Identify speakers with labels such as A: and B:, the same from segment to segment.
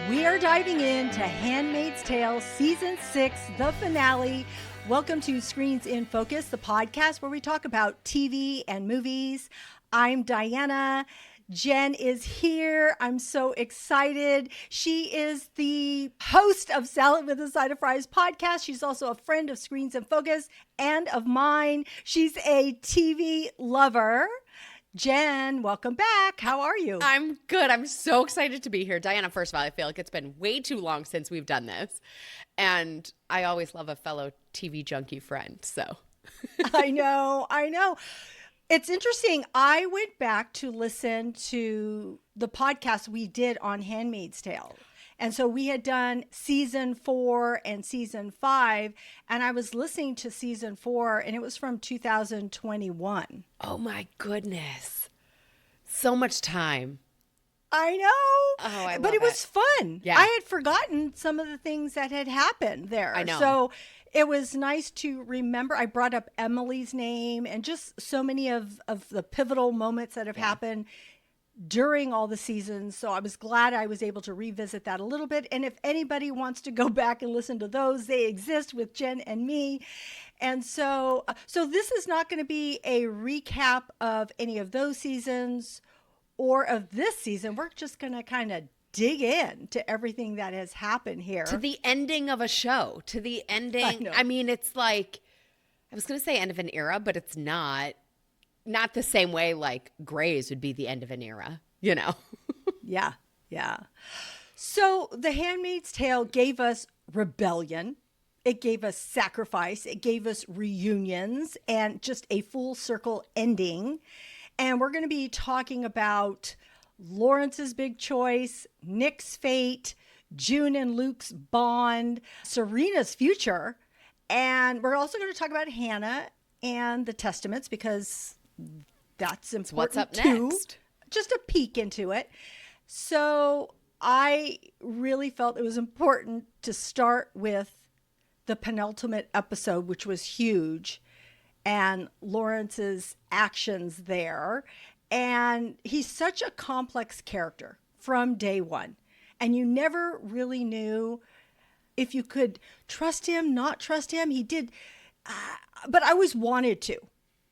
A: We are diving into Handmaid's Tale Season 6, the finale. Welcome to Screens in Focus, the podcast where we talk about TV and movies. I'm Diana. Jenn is here. I'm so excited. She is the host of Salad with a Side of Fries podcast. She's also a friend of Screens in Focus and of mine. She's a TV lover. Jenn, welcome back. How are you?
B: I'm good. I'm so excited to be here. Diana, first of all, I feel like it's been way too long since we've done this. And I always love a fellow TV junkie friend, so.
A: I know. It's interesting. I went back to listen to the podcast we did on Handmaid's Tale. And so we had done season 4 and season 5, and I was listening to season 4, and it was from 2021.
B: Oh my goodness. So much time.
A: I know.
B: Oh, I love
A: but it was fun.
B: Yeah.
A: I had forgotten some of the things that had happened there.
B: I know.
A: So it was nice to remember. I brought up Emily's name and just so many of the pivotal moments that have happened during all the seasons. So I was glad I was able to revisit that a little bit. And if anybody wants to go back and listen to those, they exist with Jenn and me. And so this is not going to be a recap of any of those seasons or of this season. We're just going to kind of dig in to everything that has happened here.
B: To the ending of a show, to the ending. I mean, it's like, I was going to say end of an era, but it's not. Not the same way like Grey's would be the end of an era, you know?
A: Yeah. So The Handmaid's Tale gave us rebellion. It gave us sacrifice. It gave us reunions and just a full circle ending. And we're going to be talking about Lawrence's big choice, Nick's fate, June and Luke's bond, Serena's future. And we're also going to talk about Hannah and the Testaments because that's important.
B: What's up
A: too.
B: next?
A: Just a peek into it. So I really felt it was important to start with the penultimate episode, which was huge, and Lawrence's actions there. And he's such a complex character from day one. And you never really knew if you could trust him, not trust him. He did, but I always wanted to.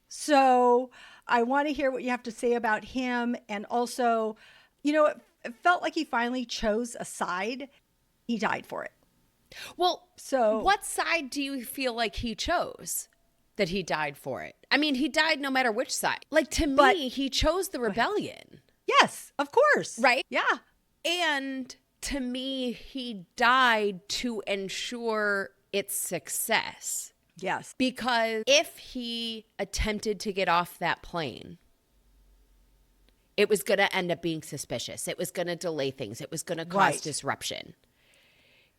A: So I want to hear what you have to say about him. And also, you know, it felt like he finally chose a side. He died for it.
B: Well,
A: so
B: what side do you feel like he chose that he died for it? I mean, he died no matter which side. Like, to me, he chose the rebellion.
A: Yes, of course.
B: Right?
A: Yeah.
B: And to me, he died to ensure its success.
A: Yes.
B: Because if he attempted to get off that plane, it was going to end up being suspicious. It was going to delay things. It was going to cause disruption.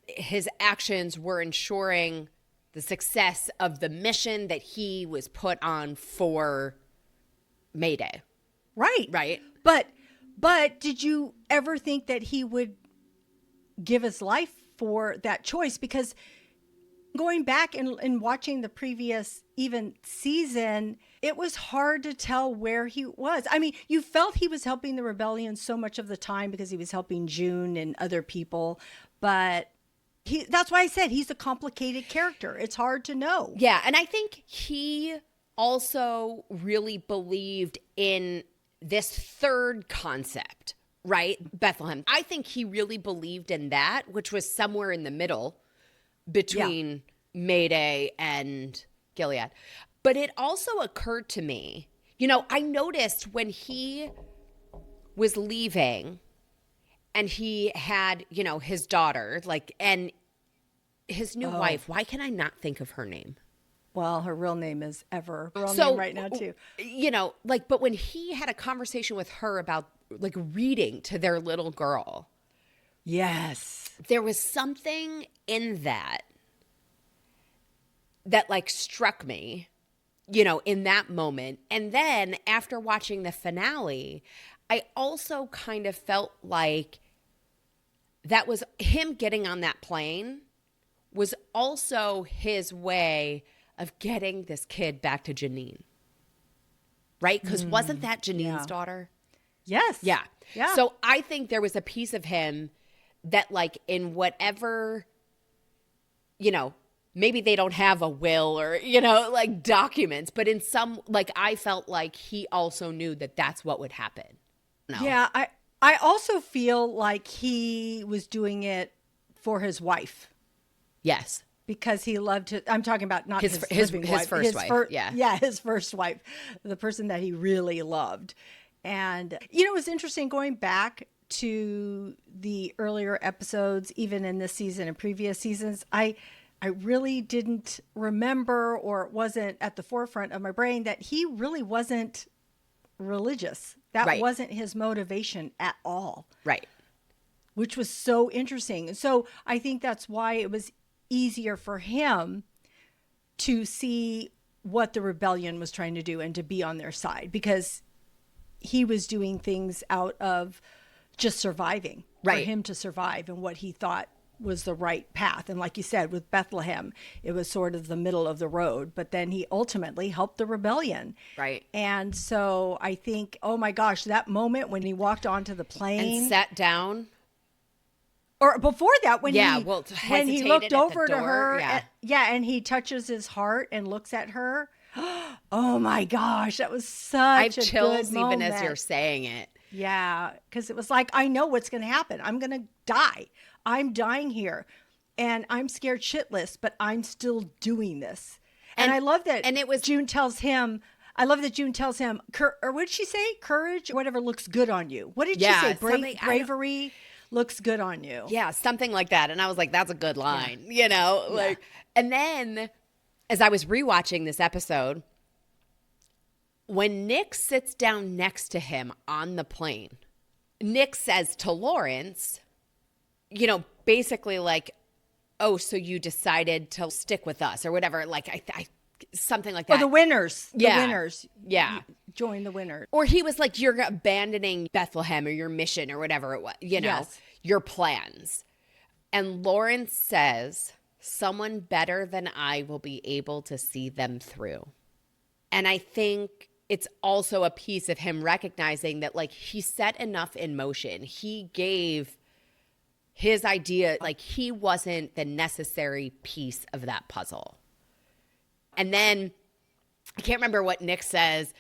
B: His actions were ensuring the success of the mission that he was put on for Mayday.
A: Right. But did you ever think that he would give his life for that choice? Because going back and watching the previous even season, it was hard to tell where he was. I mean, you felt he was helping the rebellion so much of the time because he was helping June and other people. But that's why I said he's a complicated character. It's hard to know.
B: Yeah, and I think he also really believed in this third concept, right? Bethlehem. I think he really believed in that, which was somewhere in the middle between Mayday and Gilead. But it also occurred to me, you know, I noticed when he was leaving and he had, you know, his daughter, like, and his new wife, why can I not think of her name?
A: Well, her real name is Ever. Her real name right now, too.
B: You know, like, but when he had a conversation with her about, like, reading to their little girl.
A: Yes.
B: There was something in that like struck me, you know, in that moment. And then after watching the finale, I also kind of felt like that was him getting on that plane was also his way of getting this kid back to Janine. Right? Because wasn't that Janine's daughter?
A: Yes.
B: Yeah.
A: Yeah.
B: So I think there was a piece of him that like in whatever, you know, maybe they don't have a will or, you know, like documents, but in some, like I felt like he also knew that that's what would happen. No.
A: Yeah, I also feel like he was doing it for his wife.
B: Yes.
A: Because he loved to, I'm talking about not his living wife.
B: First wife.
A: Yeah, his first wife, the person that he really loved. And, you know, it was interesting going back to the earlier episodes, even in this season and previous seasons. I really didn't remember, or it wasn't at the forefront of my brain, that he really wasn't religious. That wasn't his motivation at all.
B: Right.
A: Which was so interesting. So I think that's why it was easier for him to see what the rebellion was trying to do and to be on their side, because he was doing things out of just surviving, for him to survive, and what he thought was the right path. And like you said, with Bethlehem, it was sort of the middle of the road, but then he ultimately helped the rebellion.
B: Right.
A: And so I think, oh my gosh, that moment when he walked onto the plane
B: and sat down.
A: Or before that, when
B: when
A: he looked over to her,
B: and
A: he touches his heart and looks at her. Oh my gosh, that was such a
B: chills
A: good moment.
B: even as you're saying it.
A: Yeah, because it was like, I know what's going to happen. I'm going to die. I'm dying here, and I'm scared shitless, but I'm still doing this. And I love that. And it was June tells him. I love that June tells him, or what did she say? Courage, whatever looks good on you. What did she say? Bravery looks good on you.
B: Yeah, something like that. And I was like, that's a good line, you know? Like, and then as I was rewatching this episode, when Nick sits down next to him on the plane, Nick says to Lawrence, you know, basically like, oh, so you decided to stick with us or whatever. Like, I something like that.
A: Or the winners. The winners.
B: Yeah.
A: Join the winners.
B: Or he was like, you're abandoning Bethlehem or your mission or whatever it was, you know, your plans. And Lawrence says, someone better than I will be able to see them through. And I think it's also a piece of him recognizing that, like, he set enough in motion. He gave his idea, like, he wasn't the necessary piece of that puzzle. And then I can't remember what Nick says.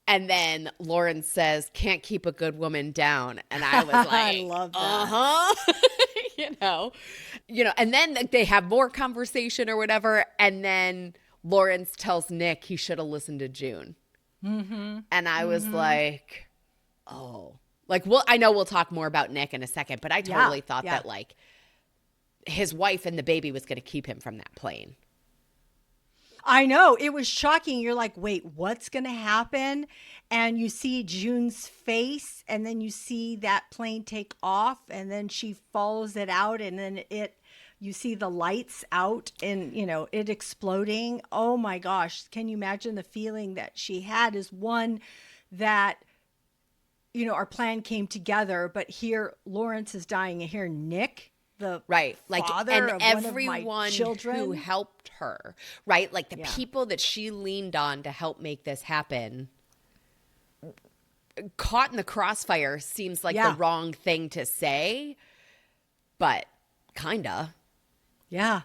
B: And then Lawrence says, can't keep a good woman down. And I was like,
A: I love that.
B: you know, and then they have more conversation or whatever. And then Lawrence tells Nick he should have listened to June. Mm-hmm. And I was like, oh, like, well, I know we'll talk more about Nick in a second, but I totally thought that, like, his wife and the baby was going to keep him from that plane.
A: I know. It was shocking. You're like, wait, what's going to happen? And you see June's face, and then you see that plane take off, and then she follows it out, and then you see the lights out and, you know, it exploding. Oh my gosh. Can you imagine the feeling that she had as one that, you know, our plan came together, but here Lawrence is dying, and here Nick, the father of
B: everyone
A: one of my children
B: who helped her, right? Like the people that she leaned on to help make this happen, caught in the crossfire seems like the wrong thing to say, but kinda.
A: Yeah.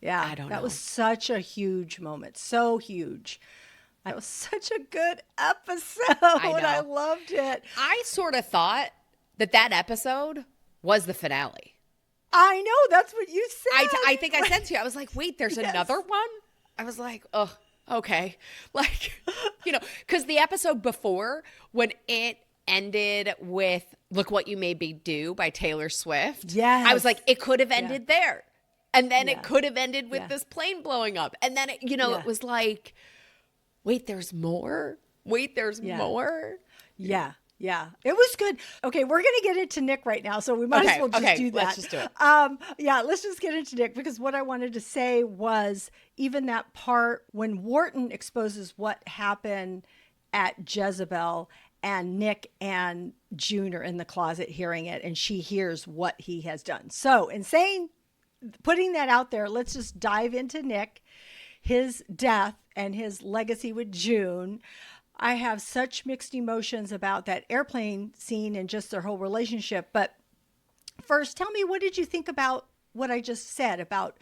A: Yeah.
B: I don't know.
A: That was such a huge moment. So huge. That was such a good episode. I loved it.
B: I sort of thought that episode was the finale.
A: I know. That's what you said.
B: I think I said to you, I was like, wait, there's another one? I was like, oh, okay. Like, you know, because the episode before, when it ended with Look What You Made Me Do by Taylor Swift, I was like, it could have ended there. And then it could have ended with this plane blowing up. And then, it was like, wait, there's more? Wait, there's more?
A: Yeah. Yeah, it was good. Okay, we're going to get into Nick right now, so we might as well just do that.
B: Let's just do it.
A: Let's just get into Nick, because what I wanted to say was even that part when Wharton exposes what happened at Jezebel, and Nick and June are in the closet hearing it, and she hears what he has done. So putting that out there, let's just dive into Nick, his death, and his legacy with June. I have such mixed emotions about that airplane scene and just their whole relationship. But first, tell me, what did you think about what I just said about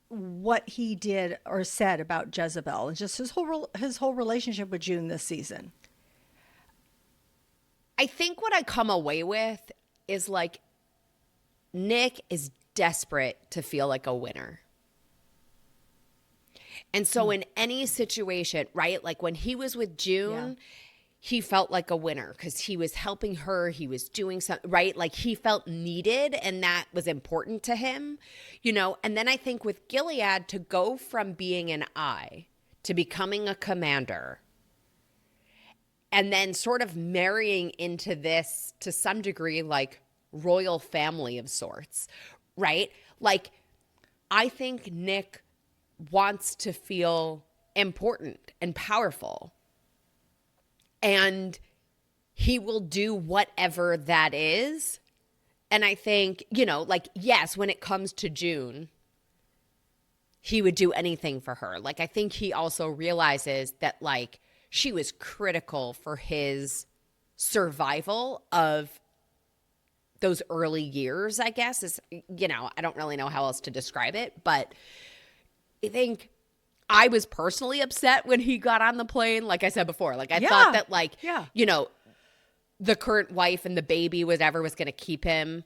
A: what he did or said about Jezebel and just his whole relationship with June this season?
B: I think what I come away with is like Nick is desperate to feel like a winner. And so in any situation, right? Like when he was with June, he felt like a winner because he was helping her. He was doing something, right? Like he felt needed, and that was important to him, you know? And then I think with Gilead, to go from being an eye to becoming a commander, and then sort of marrying into this, to some degree, like royal family of sorts, right? Like I think Nick wants to feel important and powerful. And he will do whatever that is. And I think, you know, like, yes, when it comes to June, he would do anything for her. Like, I think he also realizes that, like, she was critical for his survival of those early years, I guess. Is, you know, I don't really know how else to describe it. But I think I was personally upset when he got on the plane. Like I said before, like I thought that like, you know, the current wife and the baby, whatever, was going to keep him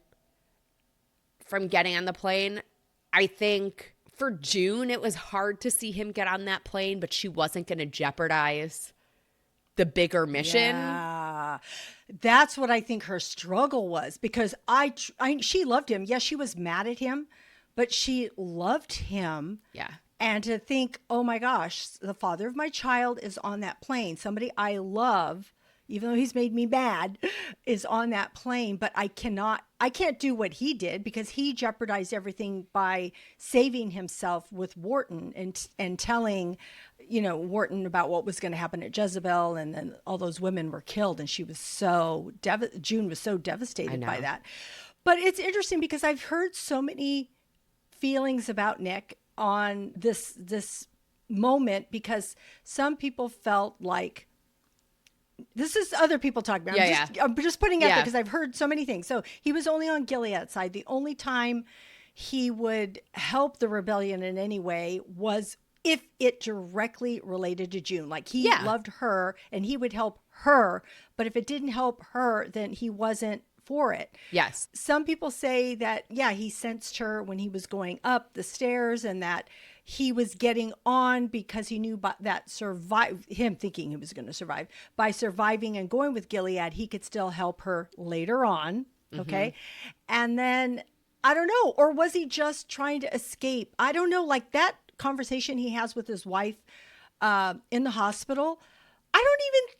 B: from getting on the plane. I think for June, it was hard to see him get on that plane, but she wasn't going to jeopardize the bigger mission.
A: Yeah. That's what I think her struggle was, because she loved him. Yes, she was mad at him, but she loved him.
B: Yeah.
A: And to think, oh my gosh, the father of my child is on that plane. Somebody I love, even though he's made me mad, is on that plane. But I can't do what he did, because he jeopardized everything by saving himself with Wharton and telling, you know, Wharton about what was going to happen at Jezebel. And then all those women were killed. And she was June was so devastated by that. But it's interesting because I've heard so many feelings about Nick on this moment, because some people felt like, this is other people talking about. I'm just putting it out there because I've heard so many things. So he was only on Gilead's side. The only time he would help the rebellion in any way was if it directly related to June. Like he loved her and he would help her, but if it didn't help her, then he wasn't for it.
B: Yes.
A: Some people say that, he sensed her when he was going up the stairs, and that he was getting on because he knew that him thinking he was going to survive. By surviving and going with Gilead, he could still help her later on. Okay. And then, I don't know, or was he just trying to escape? I don't know. Like that conversation he has with his wife in the hospital, I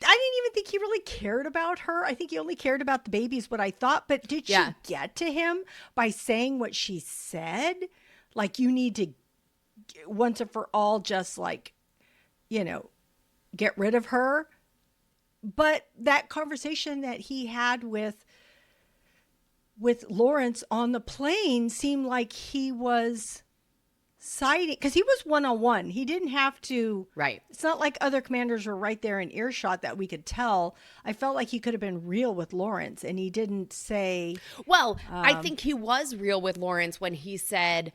A: didn't even think he really cared about her. I think he only cared about the baby is what I thought. But did she get to him by saying what she said? Like, you need to once and for all, just like, you know, get rid of her. But that conversation that he had with Lawrence on the plane seemed like he was siding, because he was one-on-one. He didn't have to.
B: Right.
A: It's not like other commanders were right there in earshot that we could tell. I felt like he could have been real with Lawrence, and he didn't say.
B: Well, I think he was real with Lawrence when he said,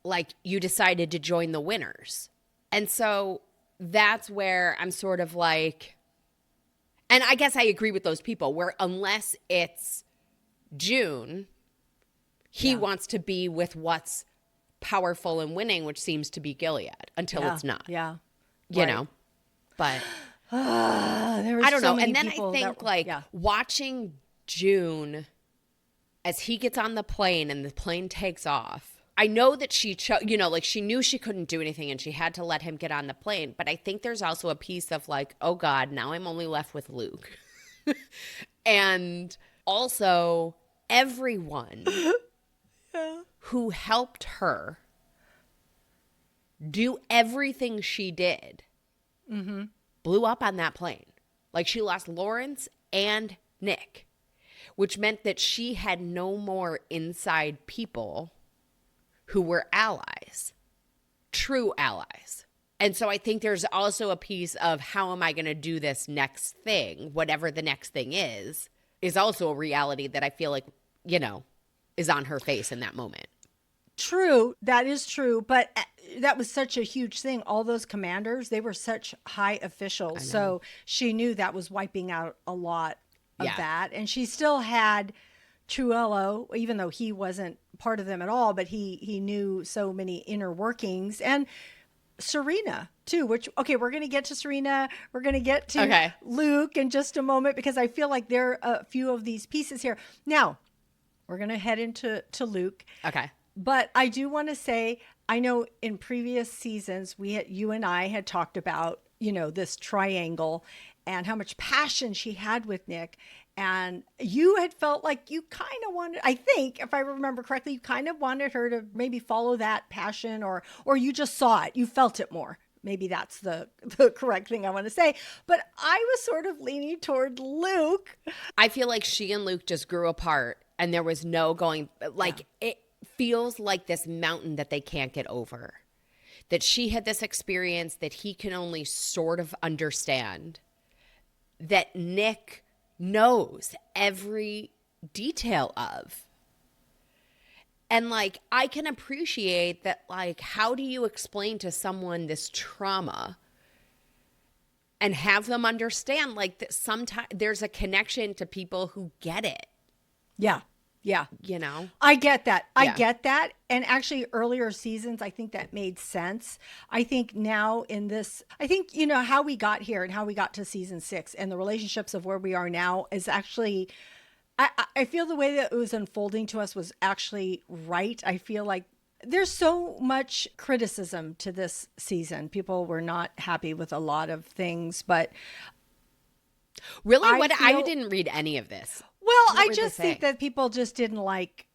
B: like, you decided to join the winners. And so that's where I'm sort of like, and I guess I agree with those people, where unless it's June, he wants to be with what's powerful and winning, which seems to be Gilead, until it's not.
A: Yeah.
B: You know? But
A: there
B: I don't know. And then I think watching June as he gets on the plane and the plane takes off, I know that she she knew she couldn't do anything and she had to let him get on the plane. But I think there's also a piece of like, oh God, now I'm only left with Luke. And also everyone who helped her do everything she did blew up on that plane. Like, she lost Lawrence and Nick, which meant that she had no more inside people who were allies, true allies. And so I think there's also a piece of, how am I going to do this next thing, whatever the next thing is also a reality that I feel like, is on her face in that moment.
A: True. That is true. But that was such a huge thing. All those commanders, they were such high officials. So she knew that was wiping out a lot of that. And she still had Truello, even though he wasn't part of them at all, but he knew so many inner workings. And Serena too, which, okay, we're going to get to Serena. We're going to get to Luke in just a moment, because I feel like there are a few of these pieces here. Now, we're going to head into Luke.
B: Okay.
A: But I do want to say, I know in previous seasons, you and I had talked about, this triangle and how much passion she had with Nick. And you had felt like you kind of wanted, I think, if I remember correctly, you kind of wanted her to maybe follow that passion, or you just saw it. You felt it more. Maybe that's the correct thing I want to say. But I was sort of leaning toward Luke.
B: I feel like she and Luke just grew apart, and there was no going, it feels like this mountain that they can't get over. That she had this experience that he can only sort of understand. That Nick knows every detail of. And I can appreciate that, how do you explain to someone this trauma and have them understand that sometimes there's a connection to people who get it.
A: Yeah. Yeah.
B: I
A: get that. I get that. And actually earlier seasons, I think that made sense. I think now in this, how we got here and how we got to season 6 and the relationships of where we are now is actually, I feel the way that it was unfolding to us was actually right. I feel like there's so much criticism to this season. People were not happy with a lot of things, but
B: really, I didn't read any of this.
A: Well, I just think that people just didn't like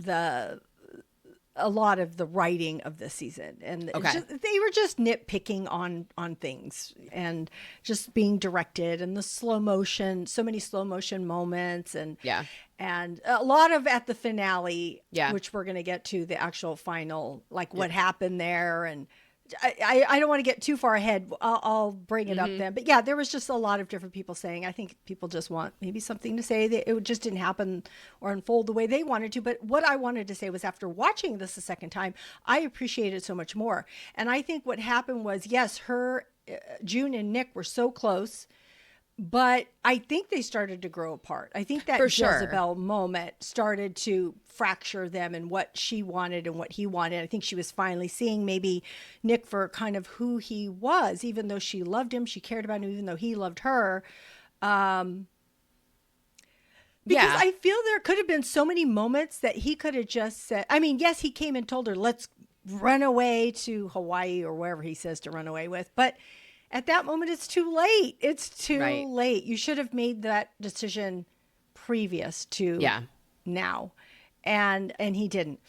A: a lot of the writing of this season, and they were just nitpicking on things and just being directed, and the slow motion, so many slow motion moments, and a lot of at the finale, which we're going to get to the actual final, what happened there. And I don't want to get too far ahead. I'll bring it up then. But there was just a lot of different people saying, I think people just want maybe something to say that it just didn't happen or unfold the way they wanted to. But what I wanted to say was, after watching this a second time, I appreciate it so much more. And I think what happened was, yes, June and Nick were so close, but I think they started to grow apart. I think that Jezebel moment started to fracture them and what she wanted and what he wanted. I think she was finally seeing maybe Nick for kind of who he was, even though she loved him, she cared about him, even though he loved her. Because I feel there could have been so many moments that he could have just said, yes, he came and told her, let's run away to Hawaii or wherever he says to run away with. But at that moment, it's too late. It's too late. You should have made that decision previous to now. And he didn't.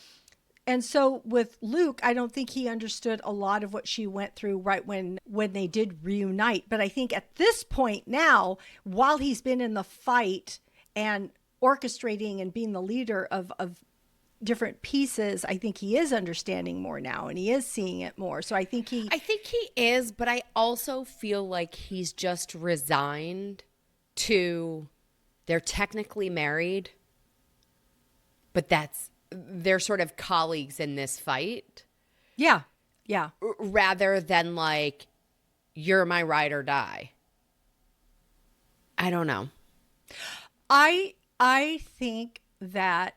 A: And so with Luke, I don't think he understood a lot of what she went through right when they did reunite. But I think at this point now, while he's been in the fight and orchestrating and being the leader of different pieces, I think he is understanding more now, and he is seeing it more. So I think he
B: is, but I also feel like he's just resigned to, they're technically married, but they're sort of colleagues in this fight.
A: Yeah.
B: Rather than you're my ride or die. I don't know.
A: I think that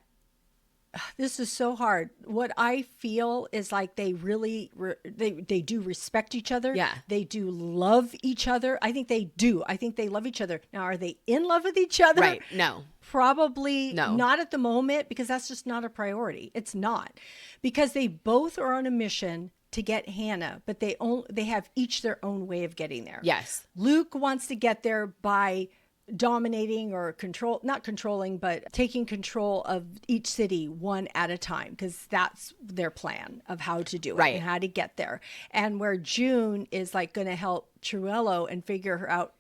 A: this is so hard. What I feel is they really, they do respect each other.
B: Yeah.
A: They do love each other. I think they do. I think they love each other. Now, are they in love with each other?
B: Right. No.
A: Probably not at the moment, because that's just not a priority. It's not. Because they both are on a mission to get Hannah, but they have each their own way of getting there.
B: Yes.
A: Luke wants to get there by dominating or not controlling, but taking control of each city one at a time, because that's their plan of how to do it and how to get there. And where June is going to help Truello and figure her out,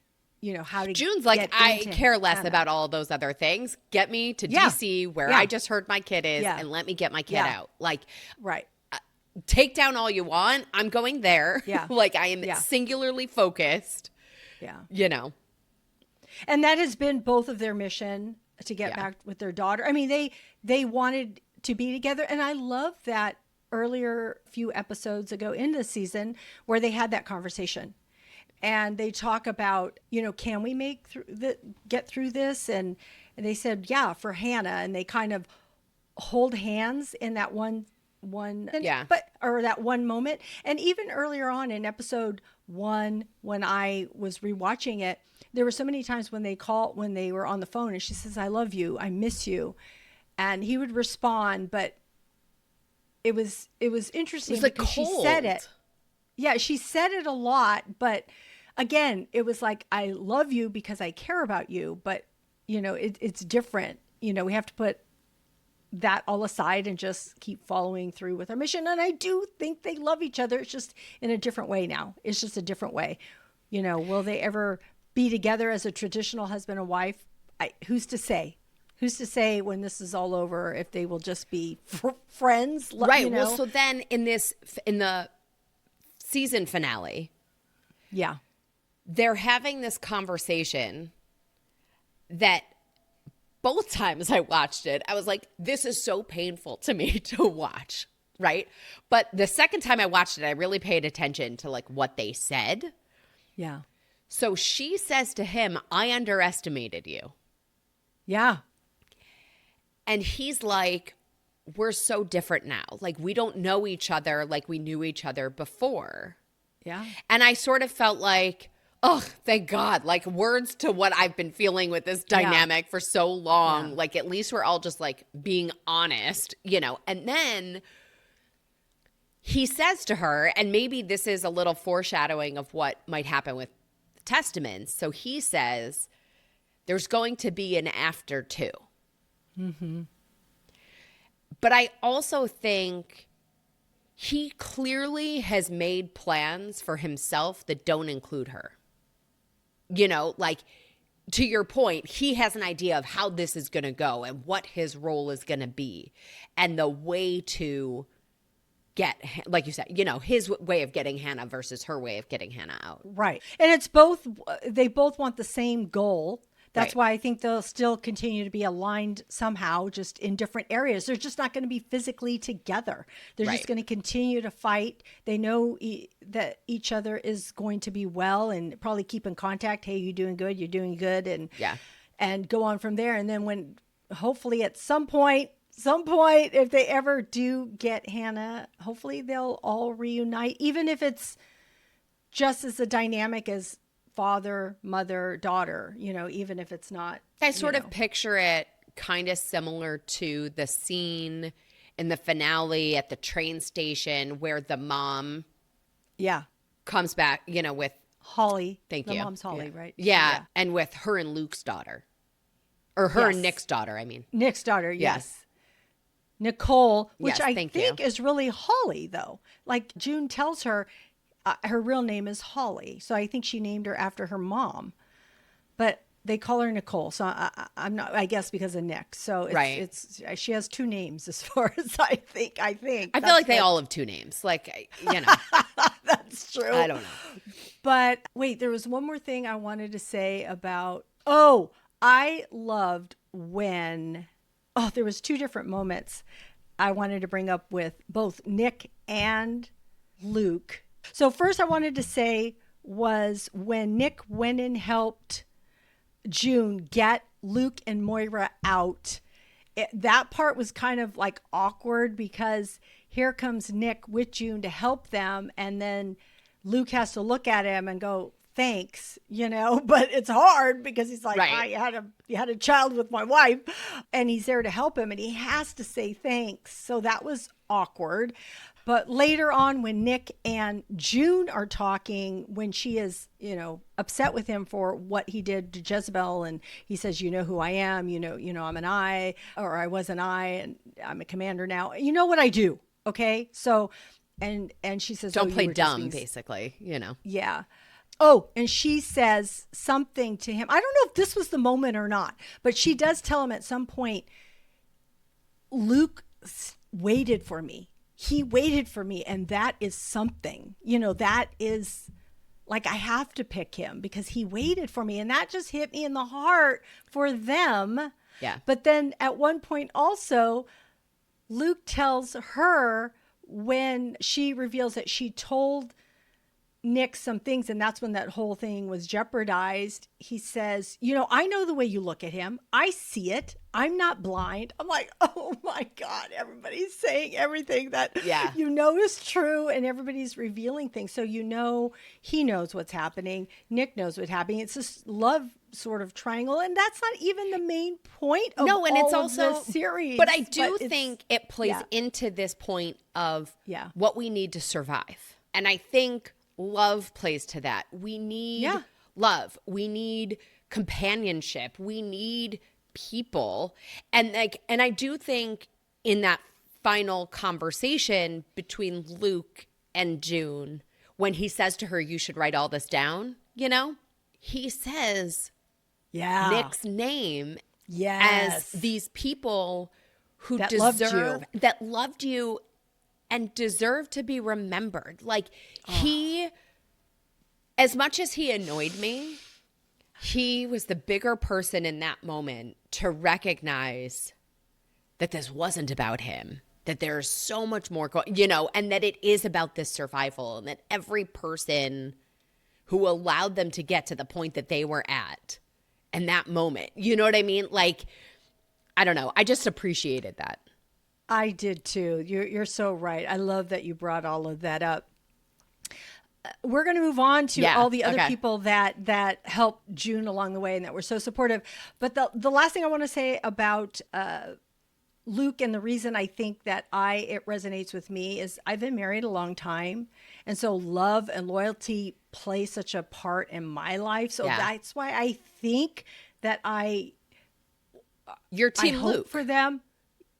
A: how to
B: June's I care less about all those other things. Get me to DC where I just heard my kid is and let me get my kid out. Take down all you want. I'm going there.
A: Yeah.
B: I am singularly focused.
A: Yeah.
B: You know.
A: And that has been both of their mission to get back with their daughter. I mean, they wanted to be together. And I love that earlier few episodes ago in the season where they had that conversation. And they talk about, can we get through this? And they said, yeah, for Hannah. And they kind of hold hands in that one that one moment. And even earlier on in episode 1, when I was rewatching it, there were so many times when they were on the phone and she says, I love you, I miss you. And he would respond, but it was interesting because she said it. Yeah, she said it a lot, but again, it was like, I love you because I care about you, but it's different. We have to put that all aside and just keep following through with our mission. And I do think they love each other. It's just in a different way now. It's just a different way. Will they ever be together as a traditional husband and wife? Who's to say? Who's to say when this is all over if they will just be friends?
B: Right. Well, so then in the season finale, they're having this conversation that both times I watched it, I was like, this is so painful to me to watch, right? But the second time I watched it, I really paid attention to like what they said.
A: Yeah.
B: So she says to him, I underestimated you.
A: Yeah.
B: And he's like, we're so different now. Like, we don't know each other like we knew each other before.
A: Yeah.
B: And I sort of felt like, oh, thank God. Like, words to what I've been feeling with this dynamic for so long. Like, at least we're all just like being honest, And then he says to her, and maybe this is a little foreshadowing of what might happen with the Testaments. So he says, there's going to be an after too. Mm-hmm. But I also think he clearly has made plans for himself that don't include her. Like, to your point, he has an idea of how this is going to go and what his role is going to be and the way to get, like you said, his way of getting Hannah versus her way of getting Hannah out.
A: Right. And it's they both want the same goal. That's why I think they'll still continue to be aligned somehow, just in different areas. They're just not going to be physically together. They're just going to continue to fight. They know that each other is going to be well and probably keep in contact. Hey, you doing good? You're doing good. And go on from there. And then when hopefully at some point, if they ever do get Hannah, hopefully they'll all reunite, even if it's just as a dynamic as father, mother, daughter, even if it's not.
B: I sort of picture it kind of similar to the scene in the finale at the train station where the mom comes back, with
A: Holly.
B: Thank you.
A: The mom's Holly, right?
B: Yeah. And with her and Luke's daughter. Or her and Nick's daughter, I mean.
A: Nick's daughter, yes. Nicole, which I
B: think
A: is really Holly, though. Like June tells her, her real name is Holly. So I think she named her after her mom. But they call her Nicole. So I'm not, I guess because of Nick. So it's she has 2 names as far as I think. I feel
B: like they all have 2 names. Like,
A: That's true.
B: I don't know.
A: But wait, there was one more thing I wanted to say about, I loved when, there was 2 different moments I wanted to bring up with both Nick and Luke. So first I wanted to say was when Nick went and helped June get Luke and Moira out. That part was kind of like awkward because here comes Nick with June to help them. And then Luke has to look at him and go, thanks, but it's hard because he's like, I had a child with my wife and he's there to help him and he has to say thanks. So that was awkward. But later on when Nick and June are talking, when she is, upset with him for what he did to Jezebel and he says, you know who I am, I'm an I, or I was an I and I'm a commander now. You know what I do. Okay. So, and she says,
B: don't play dumb, basically,
A: Yeah. Oh, and she says something to him. I don't know if this was the moment or not, but she does tell him at some point, Luke waited for me. He waited for me. And that is something, that is like, I have to pick him because he waited for me. And that just hit me in the heart for them.
B: Yeah.
A: But then at one point also, Luke tells her when she reveals that she told Nick some things, and that's when that whole thing was jeopardized. He says, I know the way you look at him. I see it. I'm not blind. I'm like, oh my God, everybody's saying everything that is true, and everybody's revealing things. So he knows what's happening. Nick knows what's happening. It's this love sort of triangle, and that's not even the main point of the series.
B: But I do think it plays into this point of what we need to survive. And I think love plays to that. We need love. We need companionship. We need people. And I do think in that final conversation between Luke and June, when he says to her, you should write all this down, he says Nick's name as these people who that loved you and deserve to be remembered. Like he, as much as he annoyed me, he was the bigger person in that moment to recognize that this wasn't about him, that there's so much more and that it is about this survival, and that every person who allowed them to get to the point that they were at in that moment, you know what I mean? Like, I don't know. I just appreciated that.
A: I did too. You're so right. I love that you brought all of that up. We're going to move on to all the other people that helped June along the way and that were so supportive. But the last thing I want to say about Luke, and the reason I think that it resonates with me, is I've been married a long time. And so love and loyalty play such a part in my life. So that's why I think that
B: your team
A: hope
B: Luke
A: for them.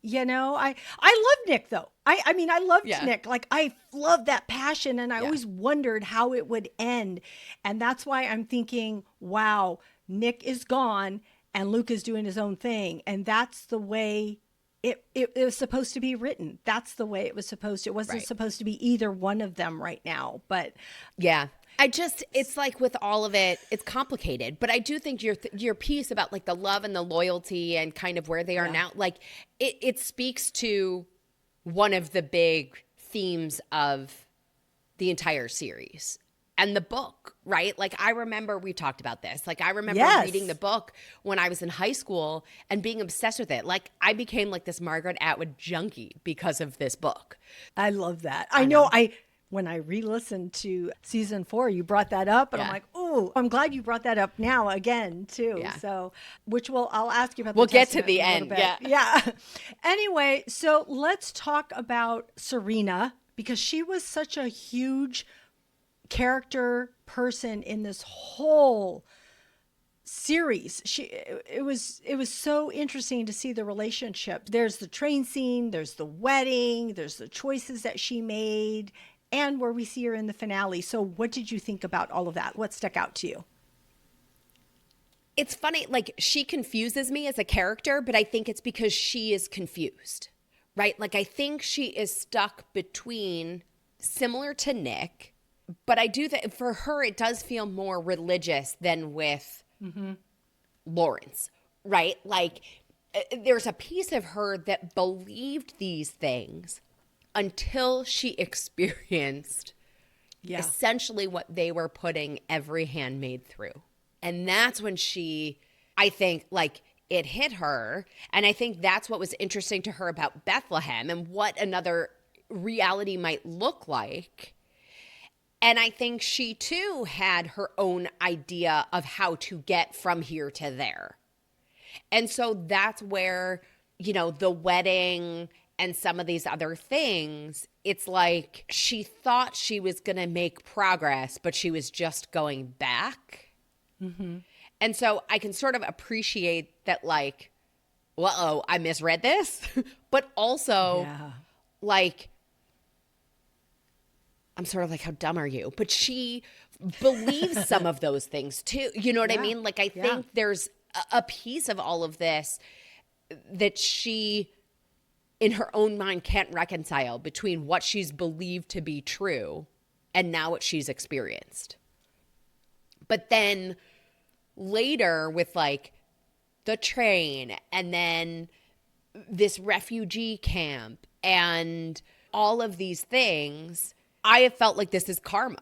A: I love Nick though. I loved Nick. Like I love that passion, and I always wondered how it would end. And that's why I'm thinking, wow, Nick is gone and Luke is doing his own thing. And that's the way it was supposed to be written. That's the way it was supposed to. It wasn't supposed to be either one of them right now. But
B: it's like with all of it, it's complicated. But I do think your piece about like the love and the loyalty and kind of where they are now, like it speaks to one of the big themes of the entire series and the book, right? Like I remember we talked about this. Like I remember reading the book when I was in high school and being obsessed with it. Like I became like this Margaret Atwood junkie because of this book.
A: I love that. I know. When I re-listened to season 4, you brought that up, and I'm like, oh, I'm glad you brought that up now again too. Yeah. So, I'll ask you about.
B: We'll get to the end.
A: Yeah. Anyway, so let's talk about Serena, because she was such a huge character person in this whole series. It was so interesting to see the relationship. There's the train scene, there's the wedding, there's the choices that she made, and where we see her in the finale. So what did you think about all of that? What stuck out to you?
B: It's funny, like she confuses me as a character, but I think it's because she is confused, right? Like I think she is stuck between, similar to Nick, but I do think for her it does feel more religious than with Lawrence, right? Like there's a piece of her that believed these things until she experienced essentially what they were putting every handmaid through. And that's when I think, like, it hit her. And I think that's what was interesting to her about Bethlehem and what another reality might look like. And I think she, too, had her own idea of how to get from here to there. And so that's where, the wedding and some of these other things, it's like she thought she was going to make progress, but she was just going back. Mm-hmm. And so I can sort of appreciate that, like, I misread this. But also, like, I'm sort of like, how dumb are you? But she believes some of those things, too. You know what I mean? Like, I think there's a piece of all of this that she, in her own mind, can't reconcile between what she's believed to be true and now what she's experienced. But then later with, like, the train and then this refugee camp and all of these things, I have felt like this is karma.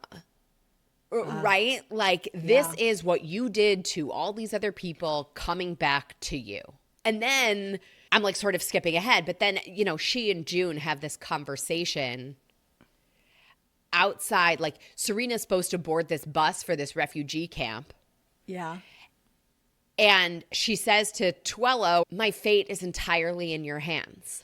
B: Right? Like this is what you did to all these other people coming back to you. And then I'm like sort of skipping ahead, but then, you know, she and June have this conversation outside. Like Serena's supposed to board this bus for this refugee camp.
A: Yeah.
B: And she says to Twello, my fate is entirely in your hands.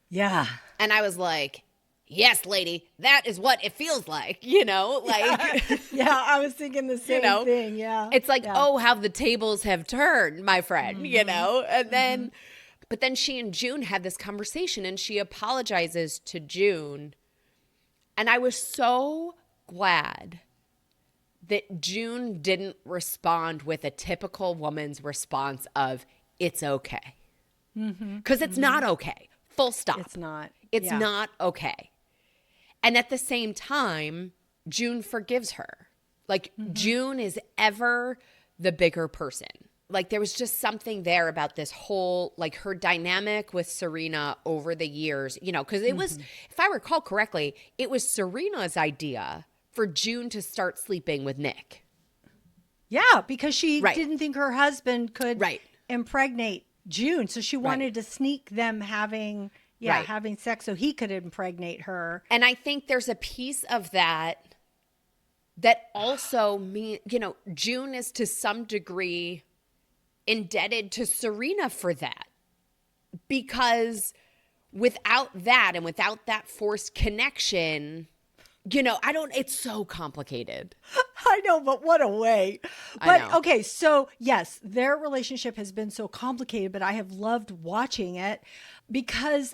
A: Yeah.
B: And I was like, yes, lady, that is what it feels like, you know, like.
A: Yeah, I was thinking the same thing. Yeah.
B: It's like, oh, how the tables have turned, my friend, you know, and then, but then she and June had this conversation and she apologizes to June. And I was so glad that June didn't respond with a typical woman's response of, it's okay. Because it's not okay. Full stop.
A: It's not.
B: It's not okay. And at the same time, June forgives her. Like, June is ever the bigger person. Like, there was just something there about this whole, like, her dynamic with Serena over the years, you know, because it was, if I recall correctly, it was Serena's idea for June to start sleeping with Nick.
A: Yeah, because she didn't think her husband could impregnate June. So she wanted to sneak them having sex so he could impregnate her.
B: And I think there's a piece of that also mean, you know, June is to some degree indebted to Serena for that. Because without that and without that forced connection, you know, it's so complicated.
A: I know, but what a way. But okay, so yes, their relationship has been so complicated, but I have loved watching it because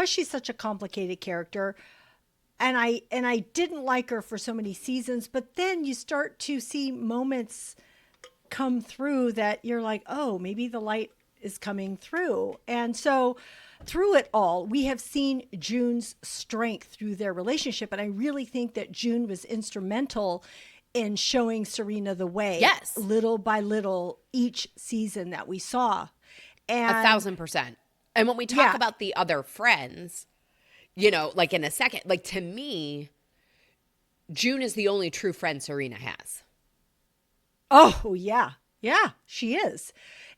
A: she's such a complicated character. And I didn't like her for so many seasons, but then you start to see moments come through that you're like, oh, maybe the light is coming through. And so through it all, we have seen June's strength through their relationship. And I really think that June was instrumental in showing Serena the way.
B: Yes.
A: Little by little, each season that we saw. And
B: 1,000%. And when we talk about the other friends, you know, like in a second, like to me, June is the only true friend Serena has.
A: Oh, yeah. Yeah, she is.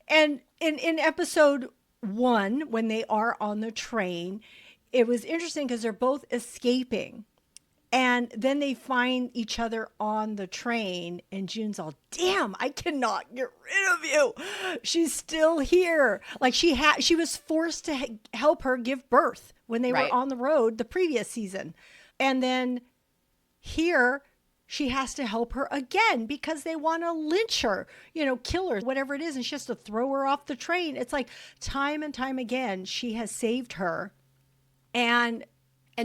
A: And in episode 1, when they are on the train, it was interesting because they're both escaping. And then they find each other on the train and June's all, damn, I cannot get rid of you. She's still here. Like she was forced to help her give birth when they were on the road the previous season. And then here she has to help her again because they want to lynch her, you know, kill her, whatever it is. And she has to throw her off the train. It's like time and time again, she has saved her. And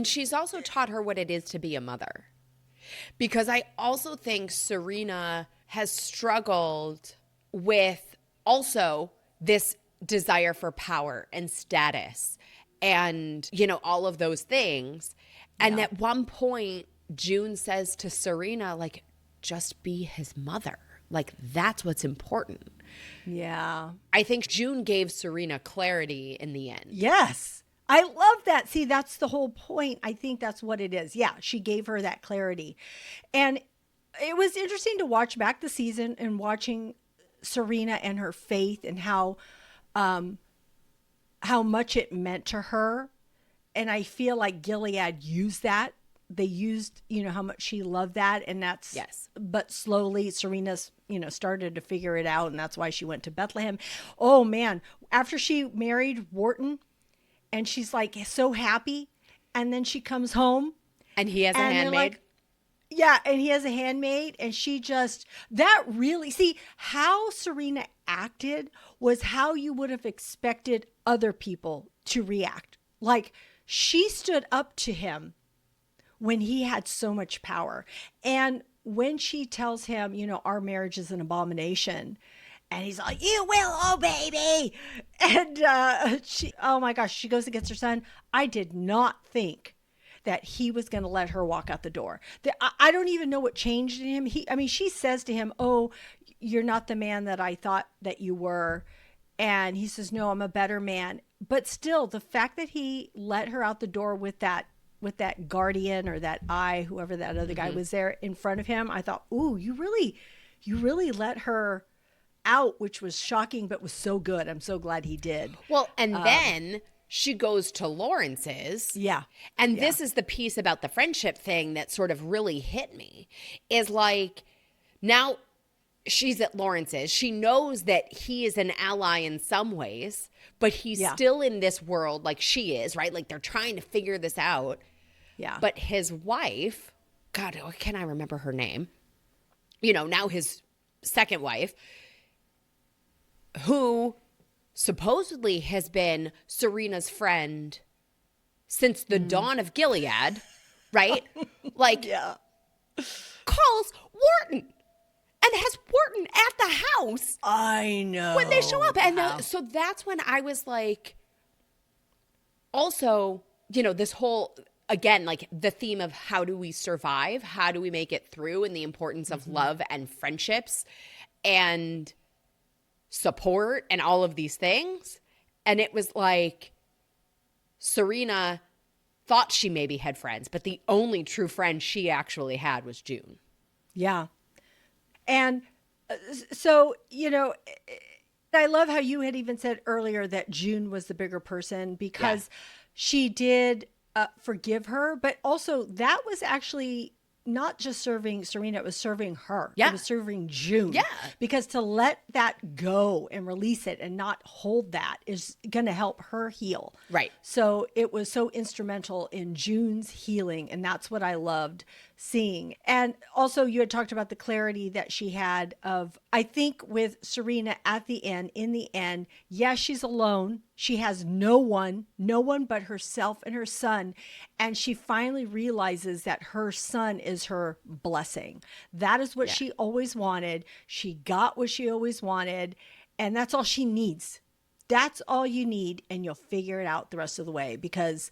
B: she's also taught her what it is to be a mother. Because I also think Serena has struggled with also this desire for power and status and, you know, all of those things. And at one point, June says to Serena, like, just be his mother. Like, that's what's important.
A: Yeah.
B: I think June gave Serena clarity in the end.
A: Yes. I love that. See, that's the whole point. I think that's what it is. Yeah, she gave her that clarity. And it was interesting to watch back the season and watching Serena and her faith and how much it meant to her. And I feel like Gilead used that. They used, you know, how much she loved that. And that's, but slowly Serena's, you know, started to figure it out. And that's why she went to Bethlehem. Oh man, after she married Wharton, and she's like so happy. And then she comes home.
B: And he has a handmaid.
A: Like, and he has a handmaid. And she just, that really, see, how Serena acted was how you would have expected other people to react. Like, she stood up to him when he had so much power. And when she tells him, you know, our marriage is an abomination, and he's like, you will, oh baby. And she, oh my gosh, she goes against her son. I did not think that he was going to let her walk out the door. I don't even know what changed in him. She says to him, oh, you're not the man that I thought that you were. And he says, no, I'm a better man. But still, the fact that he let her out the door with that guardian or that eye, whoever that other guy was there in front of him, I thought, ooh, you really let her out, which was shocking, but was so good. I'm so glad he did.
B: Well, and then she goes to Lawrence's.
A: Yeah.
B: And this is the piece about the friendship thing that sort of really hit me, is like, now she's at Lawrence's. She knows that he is an ally in some ways, but he's still in this world like she is, right? Like they're trying to figure this out.
A: Yeah.
B: But his wife, God, can I remember her name? You know, now his second wife, who supposedly has been Serena's friend since the dawn of Gilead, right? Like, calls Wharton and has Wharton at the house.
A: I know.
B: When they show up. And so that's when I was like, also, you know, this whole, again, like the theme of how do we survive? How do we make it through? And the importance of love and friendships and support and all of these things. And it was like Serena thought she maybe had friends, but the only true friend she actually had was June.
A: Yeah. And so, you know, I love how you had even said earlier that June was the bigger person because she did forgive her, but also that was actually not just serving Serena, it was serving her.
B: Yeah.
A: It was serving June.
B: Yeah.
A: Because to let that go and release it and not hold that is going to help her heal.
B: Right.
A: So it was so instrumental in June's healing. And that's what I loved seeing. And also you had talked about the clarity that she had of, I think with Serena at the end, in the end, yes, she's alone. She has no one but herself and her son. And she finally realizes that her son is her blessing. That is what she always wanted. She got what she always wanted. And that's all she needs. That's all you need. And you'll figure it out the rest of the way. Because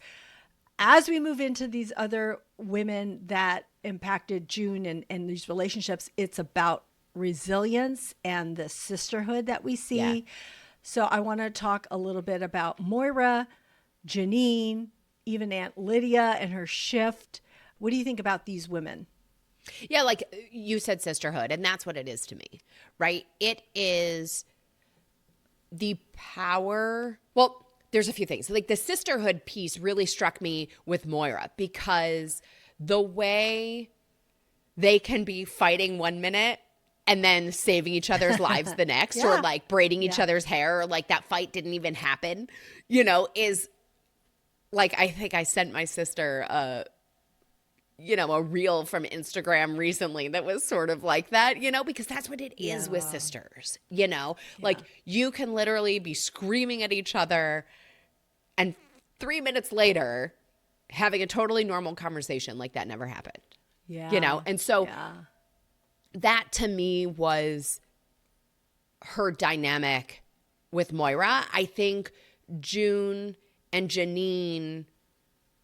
A: as we move into these other women that impacted June and these relationships, it's about resilience and the sisterhood that we see. Yeah. So I want to talk a little bit about Moira, Janine, even Aunt Lydia and her shift. What do you think about these women?
B: Yeah, like you said, sisterhood, and that's what it is to me, right? It is the power. Well, there's a few things. Like the sisterhood piece really struck me with Moira because the way they can be fighting 1 minute and then saving each other's lives the next, or like braiding each other's hair, or like that fight didn't even happen, you know, is like, I think I sent my sister a reel from Instagram recently that was sort of like that, you know, because that's what it is with sisters, you know, like you can literally be screaming at each other and 3 minutes later having a totally normal conversation like that never happened, you know? And so that to me was her dynamic with Moira. I think June and Janine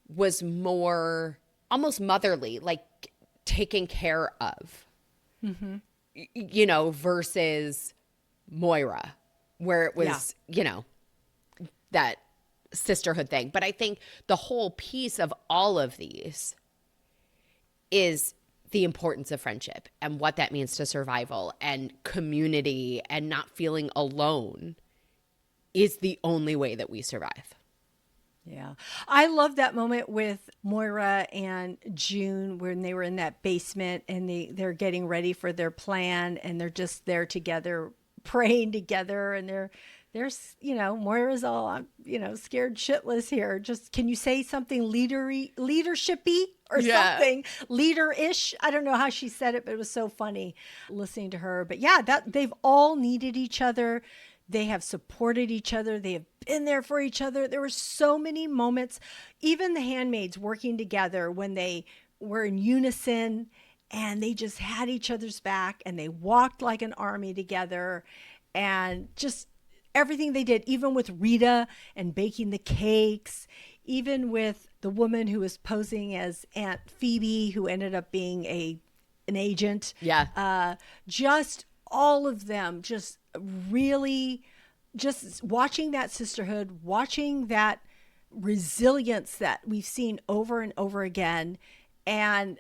B: was more almost motherly, like taken care of, you know, versus Moira, where it was, you know, that sisterhood thing. But I think the whole piece of all of these is the importance of friendship and what that means to survival and community, and not feeling alone is the only way that we survive.
A: Yeah. I love that moment with Moira and June when they were in that basement and they're getting ready for their plan and they're just there together, praying together, and they're you know, Moira's all, I'm, you know, scared shitless here. Just, can you say something leadershipy or something leader-ish? I don't know how she said it, but it was so funny listening to her. But yeah, that they've all needed each other. They have supported each other. They have been there for each other. There were so many moments, even the handmaids working together when they were in unison and they just had each other's back and they walked like an army together, and just everything they did, even with Rita and baking the cakes, even with the woman who was posing as Aunt Phoebe, who ended up being an agent.
B: Yeah.
A: Just all of them just really, just watching that sisterhood, watching that resilience that we've seen over and over again. And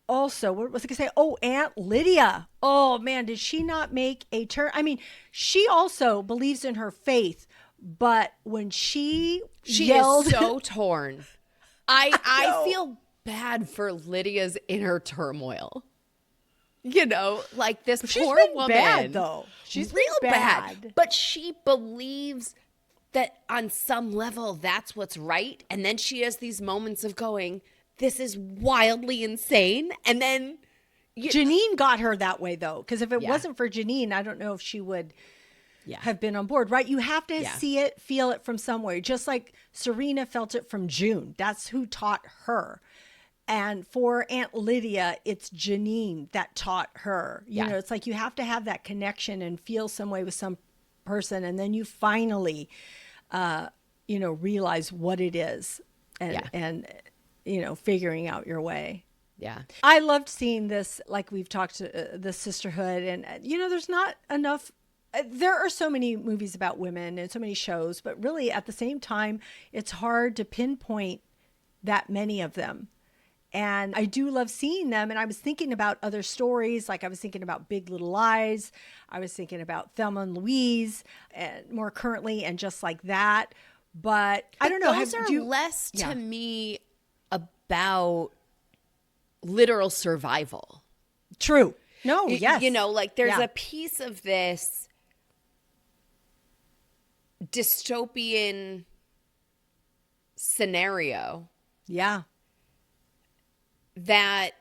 A: also, what was I going to say? Oh, Aunt Lydia. Oh, man, did she not make a turn? I mean, she also believes in her faith, but when she yelled,
B: is so torn. I
A: know.
B: feel bad for Lydia's inner turmoil. You know, like this
A: She's
B: poor
A: been
B: woman.
A: bad, though. She's
B: real
A: been bad.
B: But she believes that on some level that's what's right. And then she has these moments of going, this is wildly insane. And then
A: Janine got her that way, though, because if it
B: Yeah.
A: wasn't for Janine, I don't know if she would
B: Yeah.
A: have been on board, right? You have to
B: Yeah.
A: see it, feel it from somewhere, just like Serena felt it from June. That's who taught her. And for Aunt Lydia, it's Janine that taught her. You know, it's like you have to have that connection and feel some way with some person. And then you finally, realize what it is and figuring out your way.
B: Yeah.
A: I loved seeing this, like we've talked to the sisterhood. And, there's not enough. There are so many movies about women and so many shows, but really at the same time, it's hard to pinpoint that many of them. And I do love seeing them. And I was thinking about other stories. Like I was thinking about Big Little Lies. I was thinking about Thelma and Louise, and more currently, and Just Like That. But I don't know.
B: Those are less to me about literal survival.
A: True. No, yes.
B: Like there's a piece of this dystopian scenario.
A: Yeah.
B: That,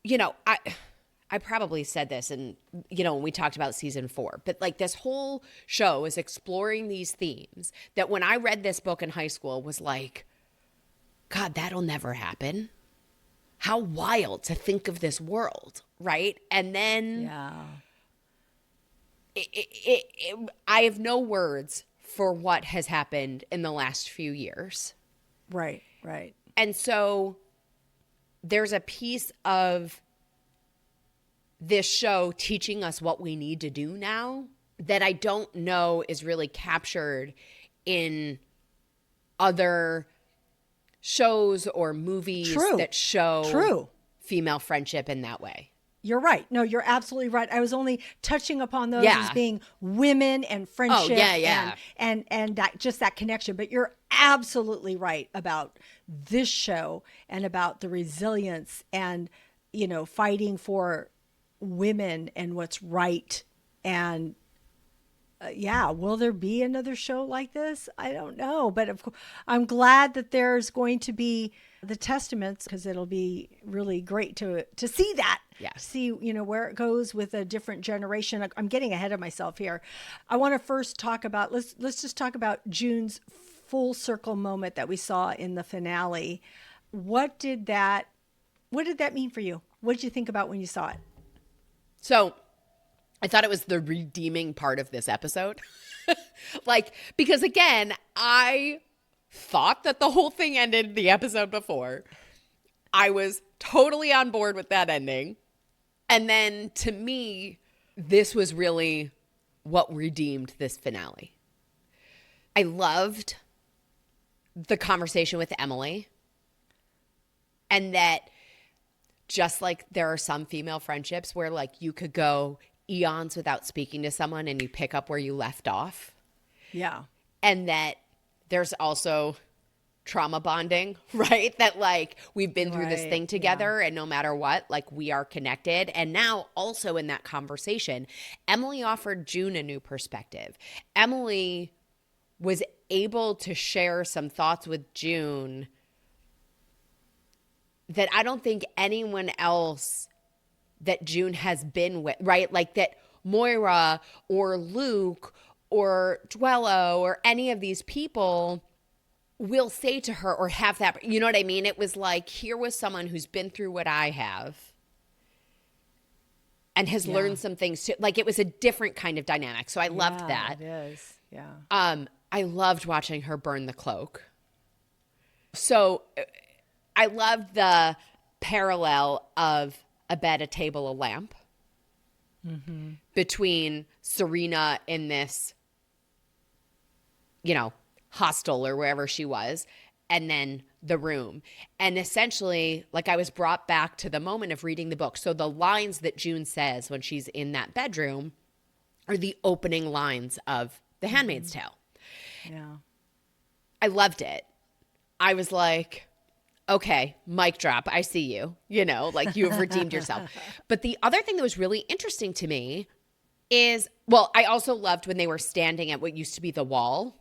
B: I probably said this and, when we talked about season 4, but like this whole show is exploring these themes that when I read this book in high school was like, God, that'll never happen. How wild to think of this world, right? And then I have no words for what has happened in the last few years.
A: Right, right.
B: And so there's a piece of this show teaching us what we need to do now that I don't know is really captured in other shows or movies that show female friendship in that way.
A: You're right. No, you're absolutely right. I was only touching upon those as being women and friendship and that, just that connection. But you're absolutely right about this show and about the resilience and, fighting for women and what's right. And will there be another show like this? I don't know. But of course, I'm glad that there's going to be the Testaments, because it'll be really great to see that.
B: Yeah.
A: See, where it goes with a different generation. I'm getting ahead of myself here. I want to first talk about, let's just talk about June's full circle moment that we saw in the finale. What did that mean for you? What did you think about when you saw it?
B: So I thought it was the redeeming part of this episode. Because again, I thought that the whole thing ended the episode before. I was totally on board with that ending. And then to me, this was really what redeemed this finale. I loved the conversation with Emily. And that just like there are some female friendships where like you could go eons without speaking to someone and you pick up where you left off.
A: Yeah.
B: And that there's also trauma bonding, right? That like we've been through this thing together and no matter what, like we are connected. And now also in that conversation, Emily offered June a new perspective. Emily was able to share some thoughts with June that I don't think anyone else that June has been with, right? Like that Moira or Luke or Dwello or any of these people will say to her or have that, you know what I mean? It was like, here was someone who's been through what I have and has learned some things too. Like it was a different kind of dynamic. So I loved that.
A: It is. Yeah.
B: I loved watching her burn the cloak. So I loved the parallel of a bed, a table, a lamp. between Serena in this, hostel or wherever she was, and then the room. And essentially, like, I was brought back to the moment of reading the book. So the lines that June says when she's in that bedroom are the opening lines of The Handmaid's Tale.
A: Yeah.
B: I loved it. I was like, okay, mic drop. I see you. Like, you have redeemed yourself. But the other thing that was really interesting to me is, I also loved when they were standing at what used to be the wall.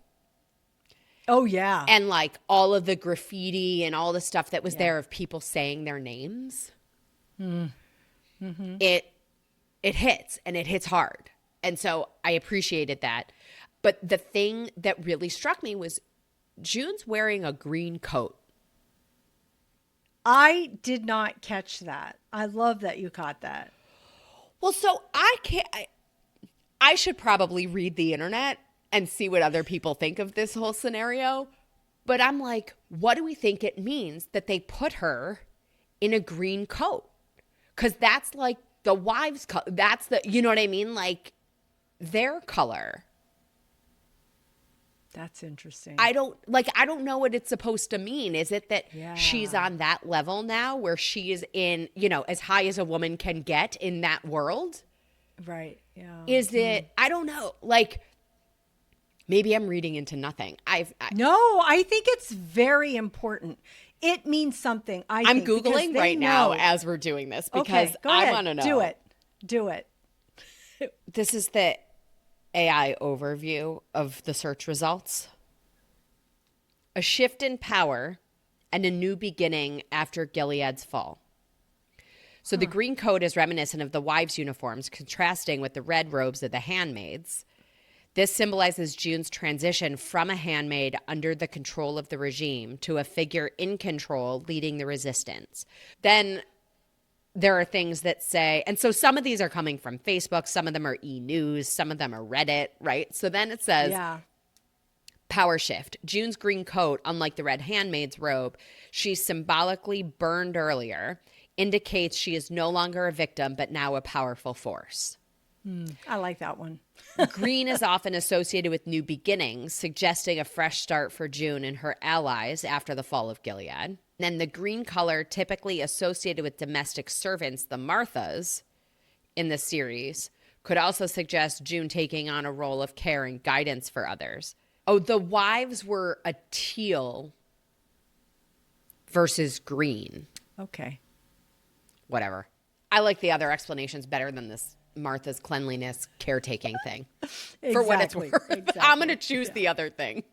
A: Oh, yeah.
B: And like all of the graffiti and all the stuff that was there of people saying their names. Mm-hmm. It hits, and it hits hard. And so I appreciated that. But the thing that really struck me was June's wearing a green coat.
A: I did not catch that. I love that you caught that.
B: Well, so I should probably read the internet and see what other people think of this whole scenario. But I'm like, what do we think it means that they put her in a green coat? Because that's like the wives' color. That's you know what I mean? Like, their color.
A: That's interesting.
B: I don't know what it's supposed to mean. Is it that she's on that level now where she is in, as high as a woman can get in that world?
A: Right. Yeah.
B: Is it, I don't know. Like, maybe I'm reading into nothing.
A: No, I think it's very important. It means something.
B: I'm Googling right now as we're doing this because I want to know.
A: Do it.
B: This is the AI overview of the search results. A shift in power and a new beginning after Gilead's fall. So the green coat is reminiscent of the wives' uniforms, contrasting with the red robes of the handmaids. This symbolizes June's transition from a handmaid under the control of the regime to a figure in control leading the resistance. Then there are things that say, and so some of these are coming from Facebook, some of them are e-news, some of them are Reddit, right? So then it says, power shift. June's green coat, unlike the red handmaid's robe, she's symbolically burned earlier, indicates she is no longer a victim, but now a powerful force.
A: I like that one.
B: Green is often associated with new beginnings, suggesting a fresh start for June and her allies after the fall of Gilead. Then the green color, typically associated with domestic servants, the Marthas, in the series, could also suggest June taking on a role of care and guidance for others. Oh, the wives were a teal versus green.
A: Okay.
B: Whatever. I like the other explanations better than this Martha's cleanliness caretaking thing. For what it's worth. Exactly. I'm going to choose the other thing.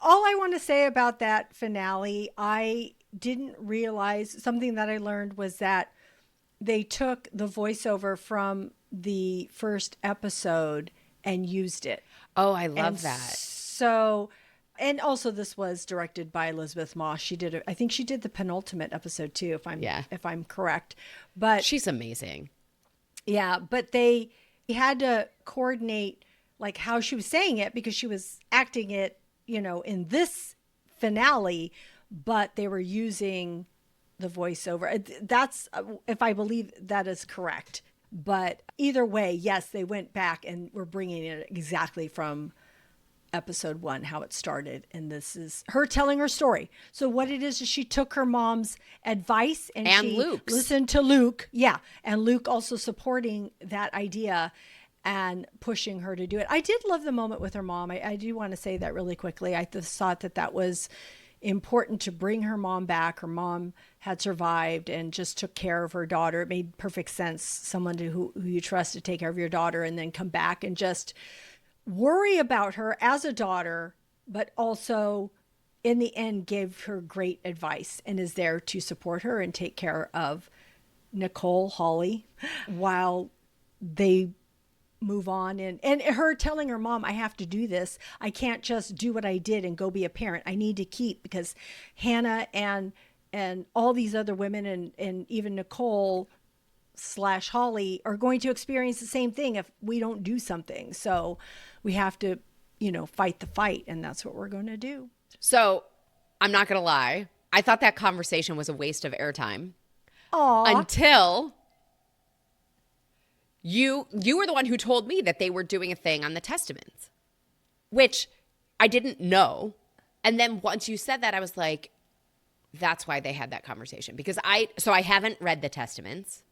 A: All I want to say about that finale, I didn't realize, something that I learned was that they took the voiceover from the first episode and used it.
B: Oh, I love that.
A: So, and also this was directed by Elizabeth Moss. I think she did the penultimate episode too, if I'm correct. But
B: she's amazing.
A: Yeah, but they had to coordinate like how she was saying it because she was acting it, in this finale, but they were using the voiceover. That's, if I believe that is correct. But either way, yes, they went back and were bringing it exactly from episode 1, how it started. And this is her telling her story. So what it is she took her mom's advice and she
B: Luke's.
A: listened to Luke. Yeah. And Luke also supporting that idea and pushing her to do it. I did love the moment with her mom. I do want to say that really quickly. I just thought that was important to bring her mom back. Her mom had survived and just took care of her daughter. It made perfect sense. Someone who you trust to take care of your daughter and then come back and just worry about her as a daughter, but also in the end gave her great advice and is there to support her and take care of Nicole, Holly, while they move on. And her telling her mom, I have to do this. I can't just do what I did and go be a parent. I need to keep, because Hannah and all these other women and even Nicole / Holly are going to experience the same thing if we don't do something. So we have to, fight the fight. And that's what we're going to do.
B: So I'm not going to lie. I thought that conversation was a waste of airtime.
A: Aww.
B: Until You were the one who told me that they were doing a thing on the Testaments, which I didn't know. And then once you said that, I was like, that's why they had that conversation. Because I haven't read the Testaments.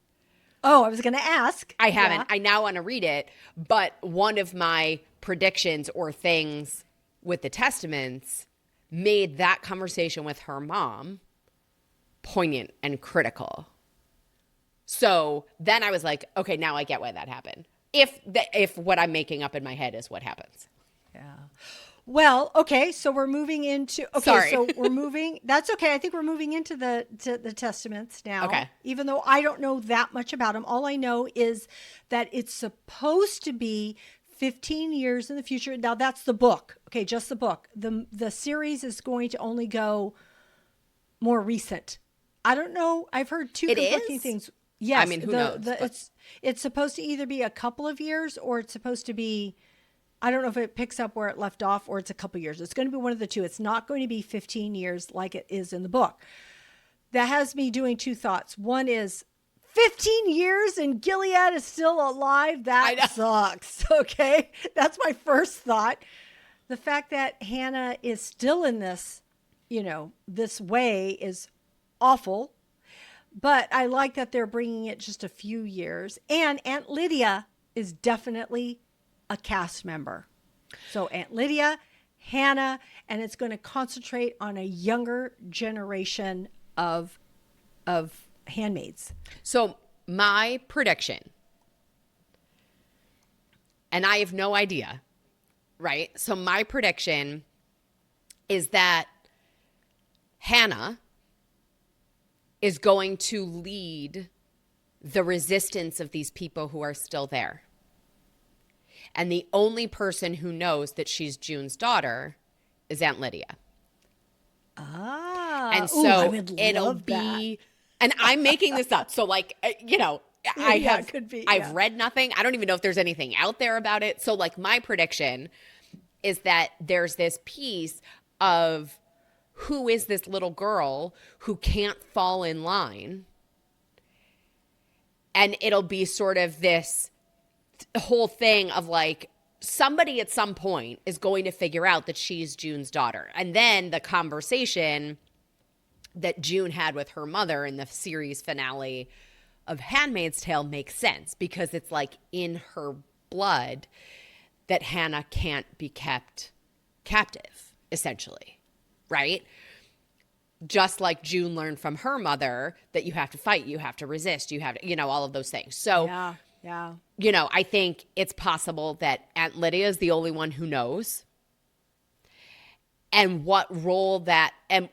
A: Oh, I was going to ask.
B: I haven't. Yeah. I now want to read it. But one of my predictions or things with the Testaments made that conversation with her mom poignant and critical. So then I was like, okay, now I get why that happened. If what I'm making up in my head is what happens.
A: Yeah. Well, okay, so we're moving into that's okay. I think we're moving into the Testaments now.
B: Okay.
A: Even though I don't know that much about them. All I know is that it's supposed to be 15 years in the future. Now that's the book. Okay, just the book. The series is going to only go more recent. I don't know. I've heard two conflicting things. Yes.
B: I mean, who knows?
A: It's supposed to either be a couple of years or it's supposed to be, I don't know if it picks up where it left off or it's a couple of years. It's going to be one of the two. It's not going to be 15 years like it is in the book. That has me doing two thoughts. One is 15 years and Gilead is still alive. That sucks. Okay. That's my first thought. The fact that Hannah is still in this, this way is awful. But I like that they're bringing it just a few years. And Aunt Lydia is definitely a cast member. So Aunt Lydia, Hannah, and it's going to concentrate on a younger generation of handmaids.
B: So my prediction, and I have no idea, right? So my prediction is that Hannah is going to lead the resistance of these people who are still there. And the only person who knows that she's June's daughter is Aunt Lydia.
A: Ah.
B: And so it'll be, and I'm making this up. So I've read nothing. I don't even know if there's anything out there about it. So my prediction is that there's this piece of who is this little girl who can't fall in line? And it'll be sort of this whole thing of somebody at some point is going to figure out that she's June's daughter. And then the conversation that June had with her mother in the series finale of Handmaid's Tale makes sense because it's in her blood that Hannah can't be kept captive, essentially. Right? Just like June learned from her mother that you have to fight, you have to resist, you have to, all of those things. So,
A: yeah.
B: I think it's possible that Aunt Lydia is the only one who knows. And what role that, and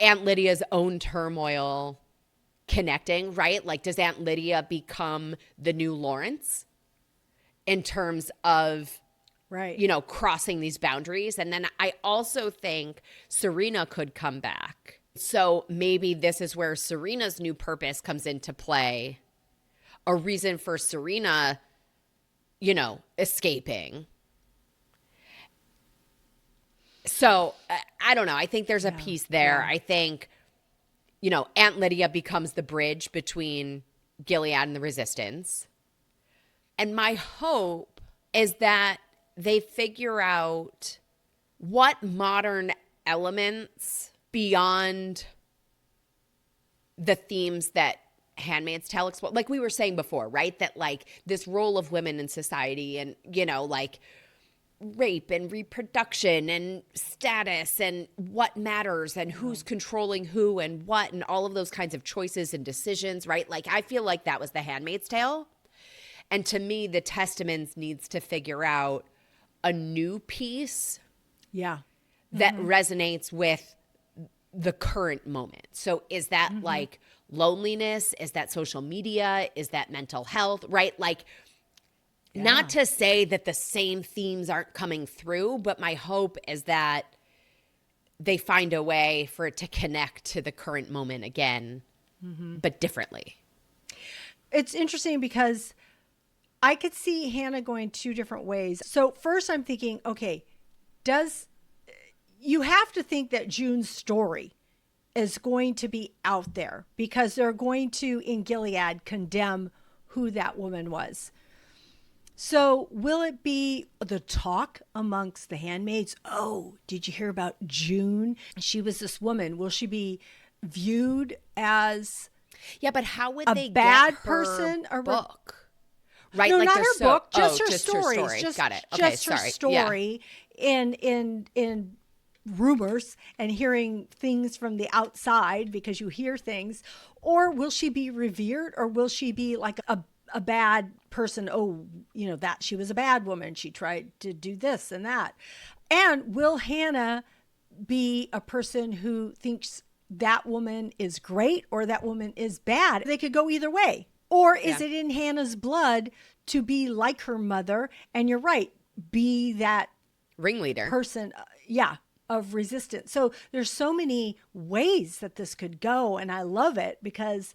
B: Aunt Lydia's own turmoil connecting, right? Does Aunt Lydia become the new Lawrence in terms of,
A: right,
B: crossing these boundaries? And then I also think Serena could come back. So maybe this is where Serena's new purpose comes into play. A reason for Serena, escaping. So I don't know. I think there's a piece there. Yeah. I think, Aunt Lydia becomes the bridge between Gilead and the resistance. And my hope is that they figure out what modern elements beyond the themes that Handmaid's Tale explore, like we were saying before, right? That this role of women in society and, rape and reproduction and status and what matters and who's controlling who and what and all of those kinds of choices and decisions, right? I feel like that was the Handmaid's Tale. And to me, the Testaments needs to figure out a new piece that resonates with the current moment. So is that loneliness? Is that social media? Is that mental health? Right? Not to say that the same themes aren't coming through, but my hope is that they find a way for it to connect to the current moment again, but differently.
A: It's interesting because I could see Hannah going two different ways. So first I'm thinking, okay, you have to think that June's story is going to be out there because they're going to, in Gilead, condemn who that woman was. So will it be the talk amongst the handmaids? Oh, did you hear about June? She was this woman. Will she be viewed as
B: but how would
A: a
B: they
A: bad
B: get her
A: person? Or
B: book? Right?
A: No,
B: like
A: not
B: they're
A: her book, just her
B: just
A: stories.
B: her story.
A: Just,
B: Got it. Okay,
A: just her
B: sorry.
A: story in rumors and hearing things from the outside, because you hear things. Or will she be revered, or will she be like a bad person? Oh, that she was a bad woman. She tried to do this and that. And will Hannah be a person who thinks that woman is great or that woman is bad? They could go either way. Or is it in Hannah's blood to be like her mother? And you're right, be that
B: ringleader
A: person, of resistance. So there's so many ways that this could go. And I love it because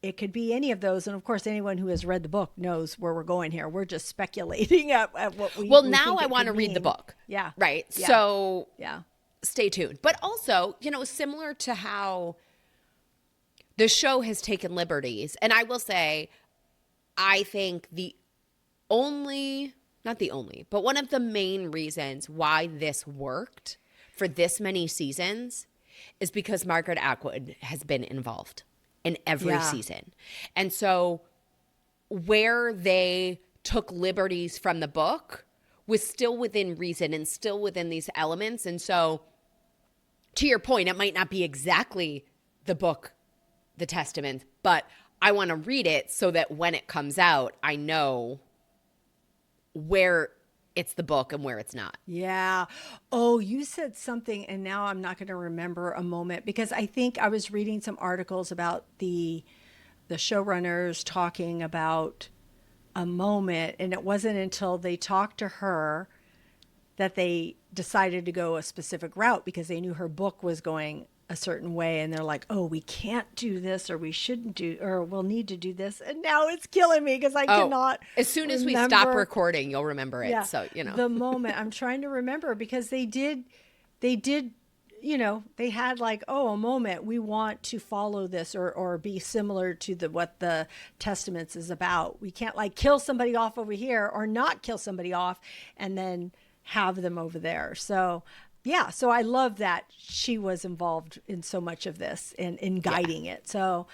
A: it could be any of those. And of course, anyone who has read the book knows where we're going here. We're just speculating at what we
B: now
A: think
B: I want to read the book.
A: Yeah.
B: Right.
A: Yeah.
B: So
A: yeah.
B: Stay tuned. But also, similar to how the show has taken liberties. And I will say, I think not the only, but one of the main reasons why this worked for this many seasons is because Margaret Atwood has been involved in every season. And so where they took liberties from the book was still within reason and still within these elements. And so to your point, it might not be exactly the book, the Testament, but I want to read it so that when it comes out, I know where it's the book and where it's not.
A: Yeah. Oh, you said something, and now I'm not going to remember a moment, because I think I was reading some articles about the showrunners talking about a moment, and it wasn't until they talked to her that they decided to go a specific route, because they knew her book was going a certain way, and they're like, oh, we can't do this, or we shouldn't do, or we'll need to do this. And now it's killing me because I cannot.
B: As soon as we stop recording, you'll remember it.
A: Yeah,
B: so,
A: the moment I'm trying to remember, because they did, they had like, oh, a moment, we want to follow this or be similar to what the Testaments is about. We can't like kill somebody off over here or not kill somebody off and then have them over there. So yeah, so I love that she was involved in so much of this and in guiding it. So,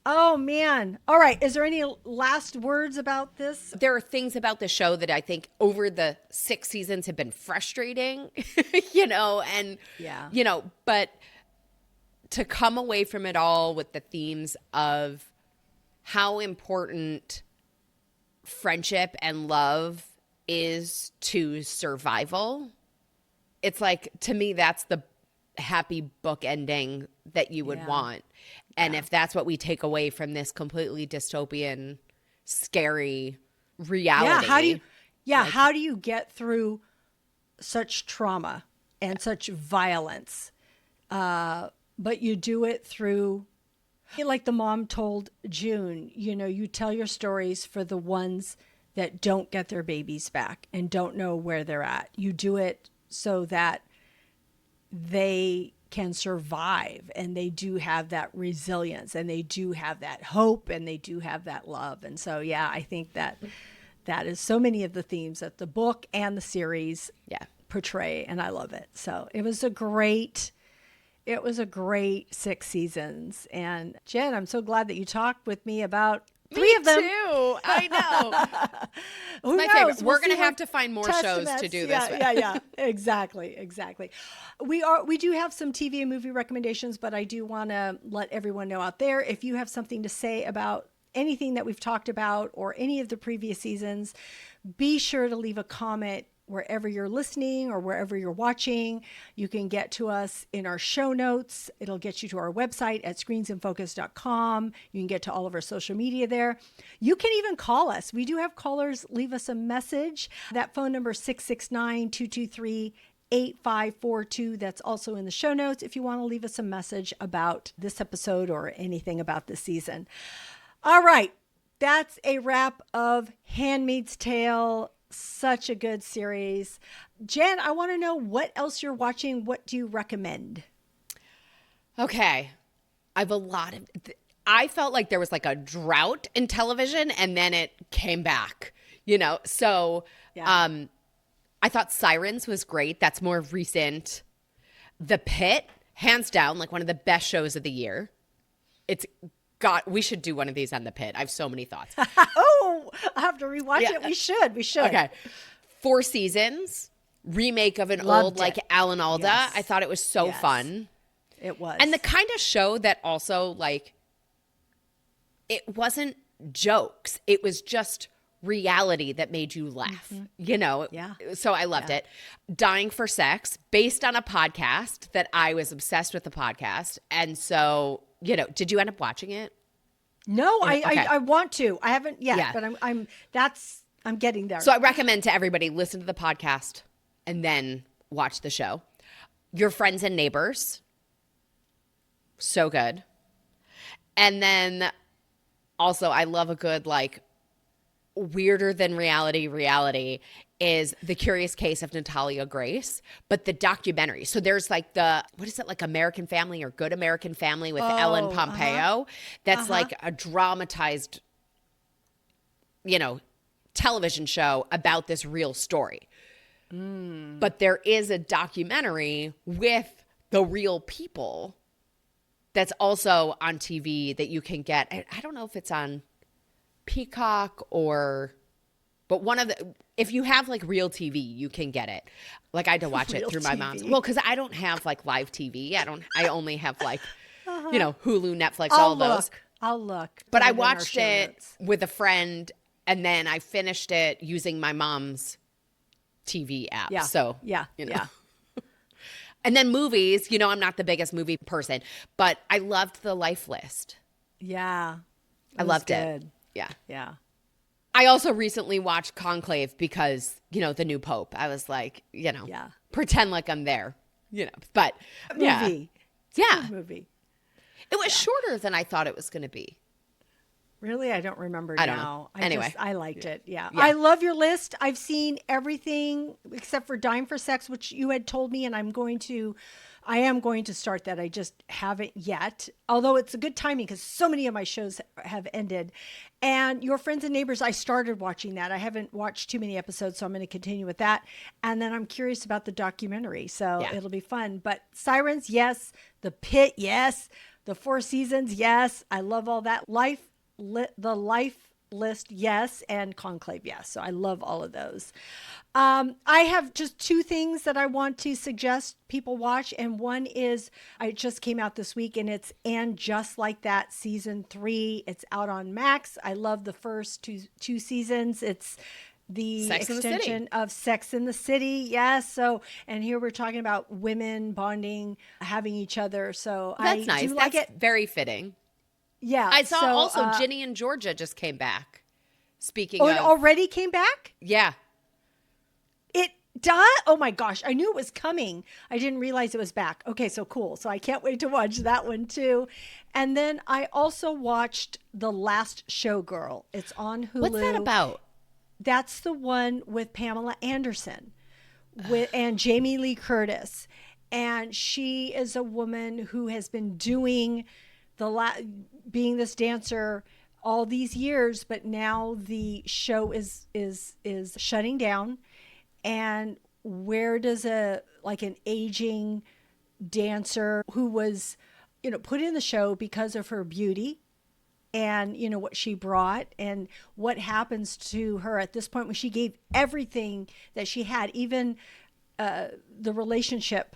A: oh man. All right. Is there any last words about this?
B: There are things about the show that I think over the 6 seasons have been frustrating, but to come away from it all with the themes of how important friendship and love is to survival. It's like, to me, that's the happy book ending that you would want. And if that's what we take away from this completely dystopian, scary reality.
A: How do you get through such trauma and such violence? But you do it through, like the mom told June, you tell your stories for the ones that don't get their babies back and don't know where they're at. You do it so that they can survive, and they do have that resilience, and they do have that hope, and they do have that love. And so, I think that is so many of the themes that the book and the series portray, and I love it. So it was a great 6 seasons. And Jen, I'm so glad that you talked with me about 3 of them.
B: Me too. I know.
A: Who
B: my
A: knows?
B: favorite. We're going to have to find more shows to do this with.
A: Yeah. Exactly. We do have some TV and movie recommendations, but I do want to let everyone know out there, if you have something to say about anything that we've talked about or any of the previous seasons, be sure to leave a comment wherever you're listening or wherever you're watching. You can get to us in our show notes. It'll get you to our website at screensinfocus.com. You can get to all of our social media there. You can even call us. We do have callers leave us a message. That phone number is 669-223-8542. That's also in the show notes if you want to leave us a message about this episode or anything about this season. All right. That's a wrap of Handmaid's Tale. Such a good series. Jen, I want to know what else you're watching. What do you recommend?
B: Okay. I have a lot of... I felt like there was like a drought in television and then it came back, you know? So I thought Sirens was great. That's more recent. The Pit, hands down, like one of the best shows of the year. We should do one of these on The Pit. I have so many thoughts.
A: Oh, I have to rewatch it. We should.
B: Okay. 4 Seasons, remake of an
A: Loved
B: old, like,
A: it.
B: Alan Alda.
A: Yes.
B: I thought it was so fun.
A: It was.
B: And the kind of show that also, like, it wasn't jokes. It was just reality that made you laugh, you know?
A: Yeah.
B: So I loved it. Dying for Sex, based on a podcast that I was obsessed with the podcast. And so, you know, did you end up watching it?
A: No,
B: Okay.
A: I want to. I haven't yet,
B: Yeah.
A: but I'm getting there.
B: So I recommend to everybody, listen to the podcast and then watch the show. Your Friends and Neighbors, so good. And then also I love a good, like, weirder than reality is The Curious Case of Natalia Grace, but the documentary. So there's like what is it, like American Family or Good American Family with Ellen Pompeo. That's like a dramatized, you know, television show about this real story. But there is a documentary with the real people that's also on TV that you can get. I don't know if it's on Peacock but one of if you have like real TV, you can get it. Like I had to watch it through my mom's. Well, because I don't have like live TV. I only have like, you know, Hulu, Netflix, all those.
A: I'll look.
B: But I watched it with a friend and then I finished it using my mom's TV app.
A: Yeah.
B: So,
A: yeah.
B: you know. And then movies, you know, I'm not the biggest movie person, but I loved The Life List.
A: Yeah.
B: I loved
A: it.
B: Yeah.
A: Yeah.
B: I also recently watched Conclave because, you know, the new pope. I was like, you know, pretend like I'm there, you know. But
A: movie.
B: Yeah.
A: Movie.
B: It was shorter than I thought it was going to be.
A: Really? I don't remember
B: I don't
A: now.
B: know. Anyway.
A: I liked it. Yeah. I love your list. I've seen everything except for Dying for Sex, which you had told me, and I am going to start that. I just haven't yet. Although it's a good timing because so many of my shows have ended. And Your Friends and Neighbors, I started watching that. I haven't watched too many episodes, so I'm going to continue with that. And then I'm curious about the documentary, so it'll be fun. But Sirens, yes. The Pit, yes. The 4 Seasons, yes. I love all that. The Life List, yes. And Conclave, yes. So I love all of those. I have just 2 things that I want to suggest people watch. And one is, it just came out this week, and it's And Just Like That season 3. It's out on Max. I love the first two seasons. It's the extension of Sex in the City. Yes. So, and here we're talking about women bonding, having each other. So
B: that's nice.
A: Do
B: that's
A: like it.
B: Very fitting.
A: Yeah.
B: I saw also Ginny and Georgia just came back. Speaking of.
A: It already came back?
B: Yeah.
A: It does? Oh my gosh. I knew it was coming. I didn't realize it was back. Okay, so cool. So I can't wait to watch that one too. And then I also watched The Last Showgirl. It's on Hulu.
B: What's that about?
A: That's the one with Pamela Anderson and Jamie Lee Curtis. And she is a woman who has been doing being this dancer all these years, but now the show is shutting down. And where does an aging dancer who was, you know, put in the show because of her beauty and, you know, what she brought and what happens to her at this point when she gave everything that she had, even the relationship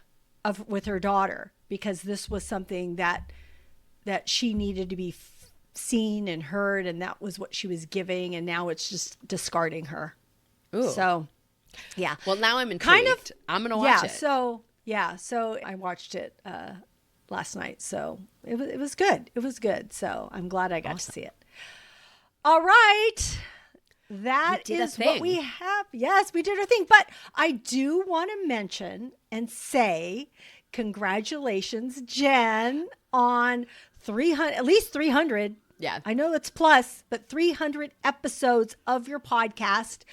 A: with her daughter, because this was something that she needed to be seen and heard, and that was what she was giving, and now it's just discarding her.
B: Ooh.
A: So, yeah.
B: Well, now I'm intrigued. I'm going to watch it.
A: So I watched it last night. So it was good. It was good. So I'm glad I got to see it. All right. That is what we have. Yes, we did our thing. But I do want to mention and say congratulations, Jen, on at least 300.
B: Yeah.
A: I know it's plus, but 300 episodes of your podcast.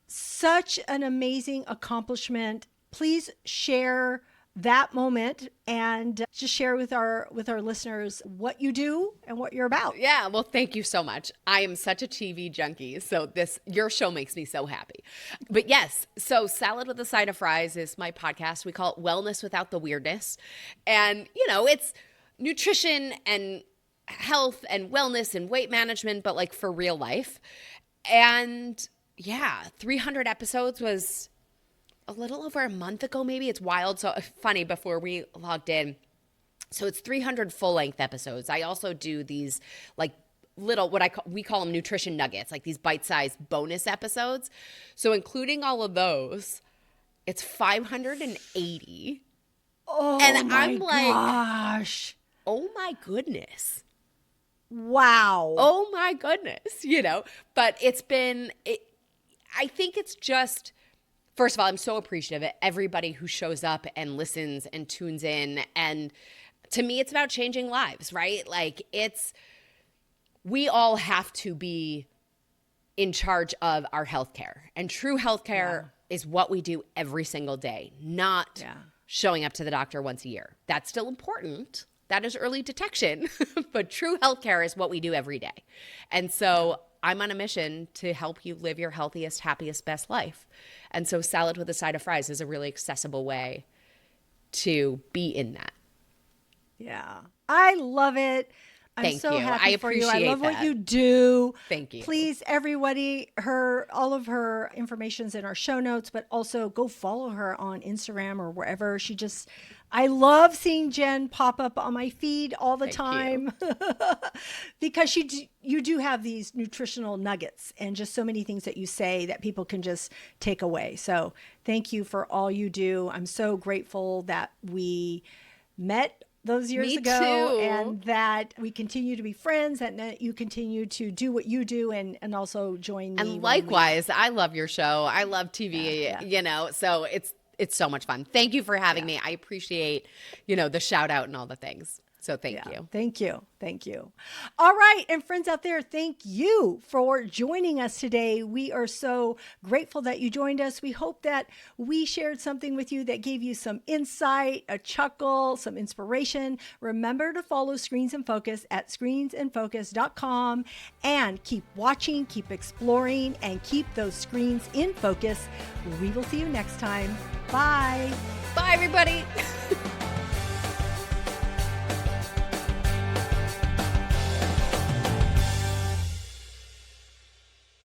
A: Such an amazing accomplishment. Please share that moment and just share with our listeners what you do and what you're about.
B: Yeah, well, thank you so much. I am such a TV junkie, so your show makes me so happy. But yes, so Salad with a Side of Fries is my podcast. We call it Wellness Without the Weirdness. And, it's nutrition and health and wellness and weight management, but like for real life. And yeah, 300 episodes was a little over a month ago, maybe. It's wild. So funny, before we logged in. So it's 300 full-length episodes. I also do these like little, we call them nutrition nuggets, like these bite-sized bonus episodes. So including all of those, it's 580.
A: Oh,
B: and
A: my
B: I'm like,
A: gosh.
B: Oh my goodness.
A: Wow.
B: Oh my goodness, But I think it's just, first of all, I'm so appreciative of everybody who shows up and listens and tunes in. And to me, it's about changing lives, right? Like we all have to be in charge of our healthcare. And true healthcare is what we do every single day, not showing up to the doctor once a year. That's still important. That is early detection. But true healthcare is what we do every day. And so I'm on a mission to help you live your healthiest, happiest, best life. And so Salad with a Side of Fries is a really accessible way to be in that.
A: Yeah. I love it. I'm
B: Thank
A: so
B: you.
A: happy
B: I
A: for you. I
B: appreciate
A: love what
B: that.
A: you do.
B: Thank you.
A: Please, everybody, all of her information's in our show notes, but also go follow her on Instagram or wherever. I love seeing Jenn pop up on my feed all the time because you do have these nutritional nuggets and just so many things that you say that people can just take away. So thank you for all you do. I'm so grateful that we met those years ago
B: too.
A: And that we continue to be friends, that you continue to do what you do and also join me.
B: And likewise, I love your show. I love TV, so it's so much fun. Thank you for having me. I appreciate, the shout out and all the things. So thank you.
A: Thank you. Thank you. All right. And friends out there, thank you for joining us today. We are so grateful that you joined us. We hope that we shared something with you that gave you some insight, a chuckle, some inspiration. Remember to follow Screens in Focus at screensinfocus.com and keep watching, keep exploring, and keep those screens in focus. We will see you next time. Bye.
B: Bye, everybody.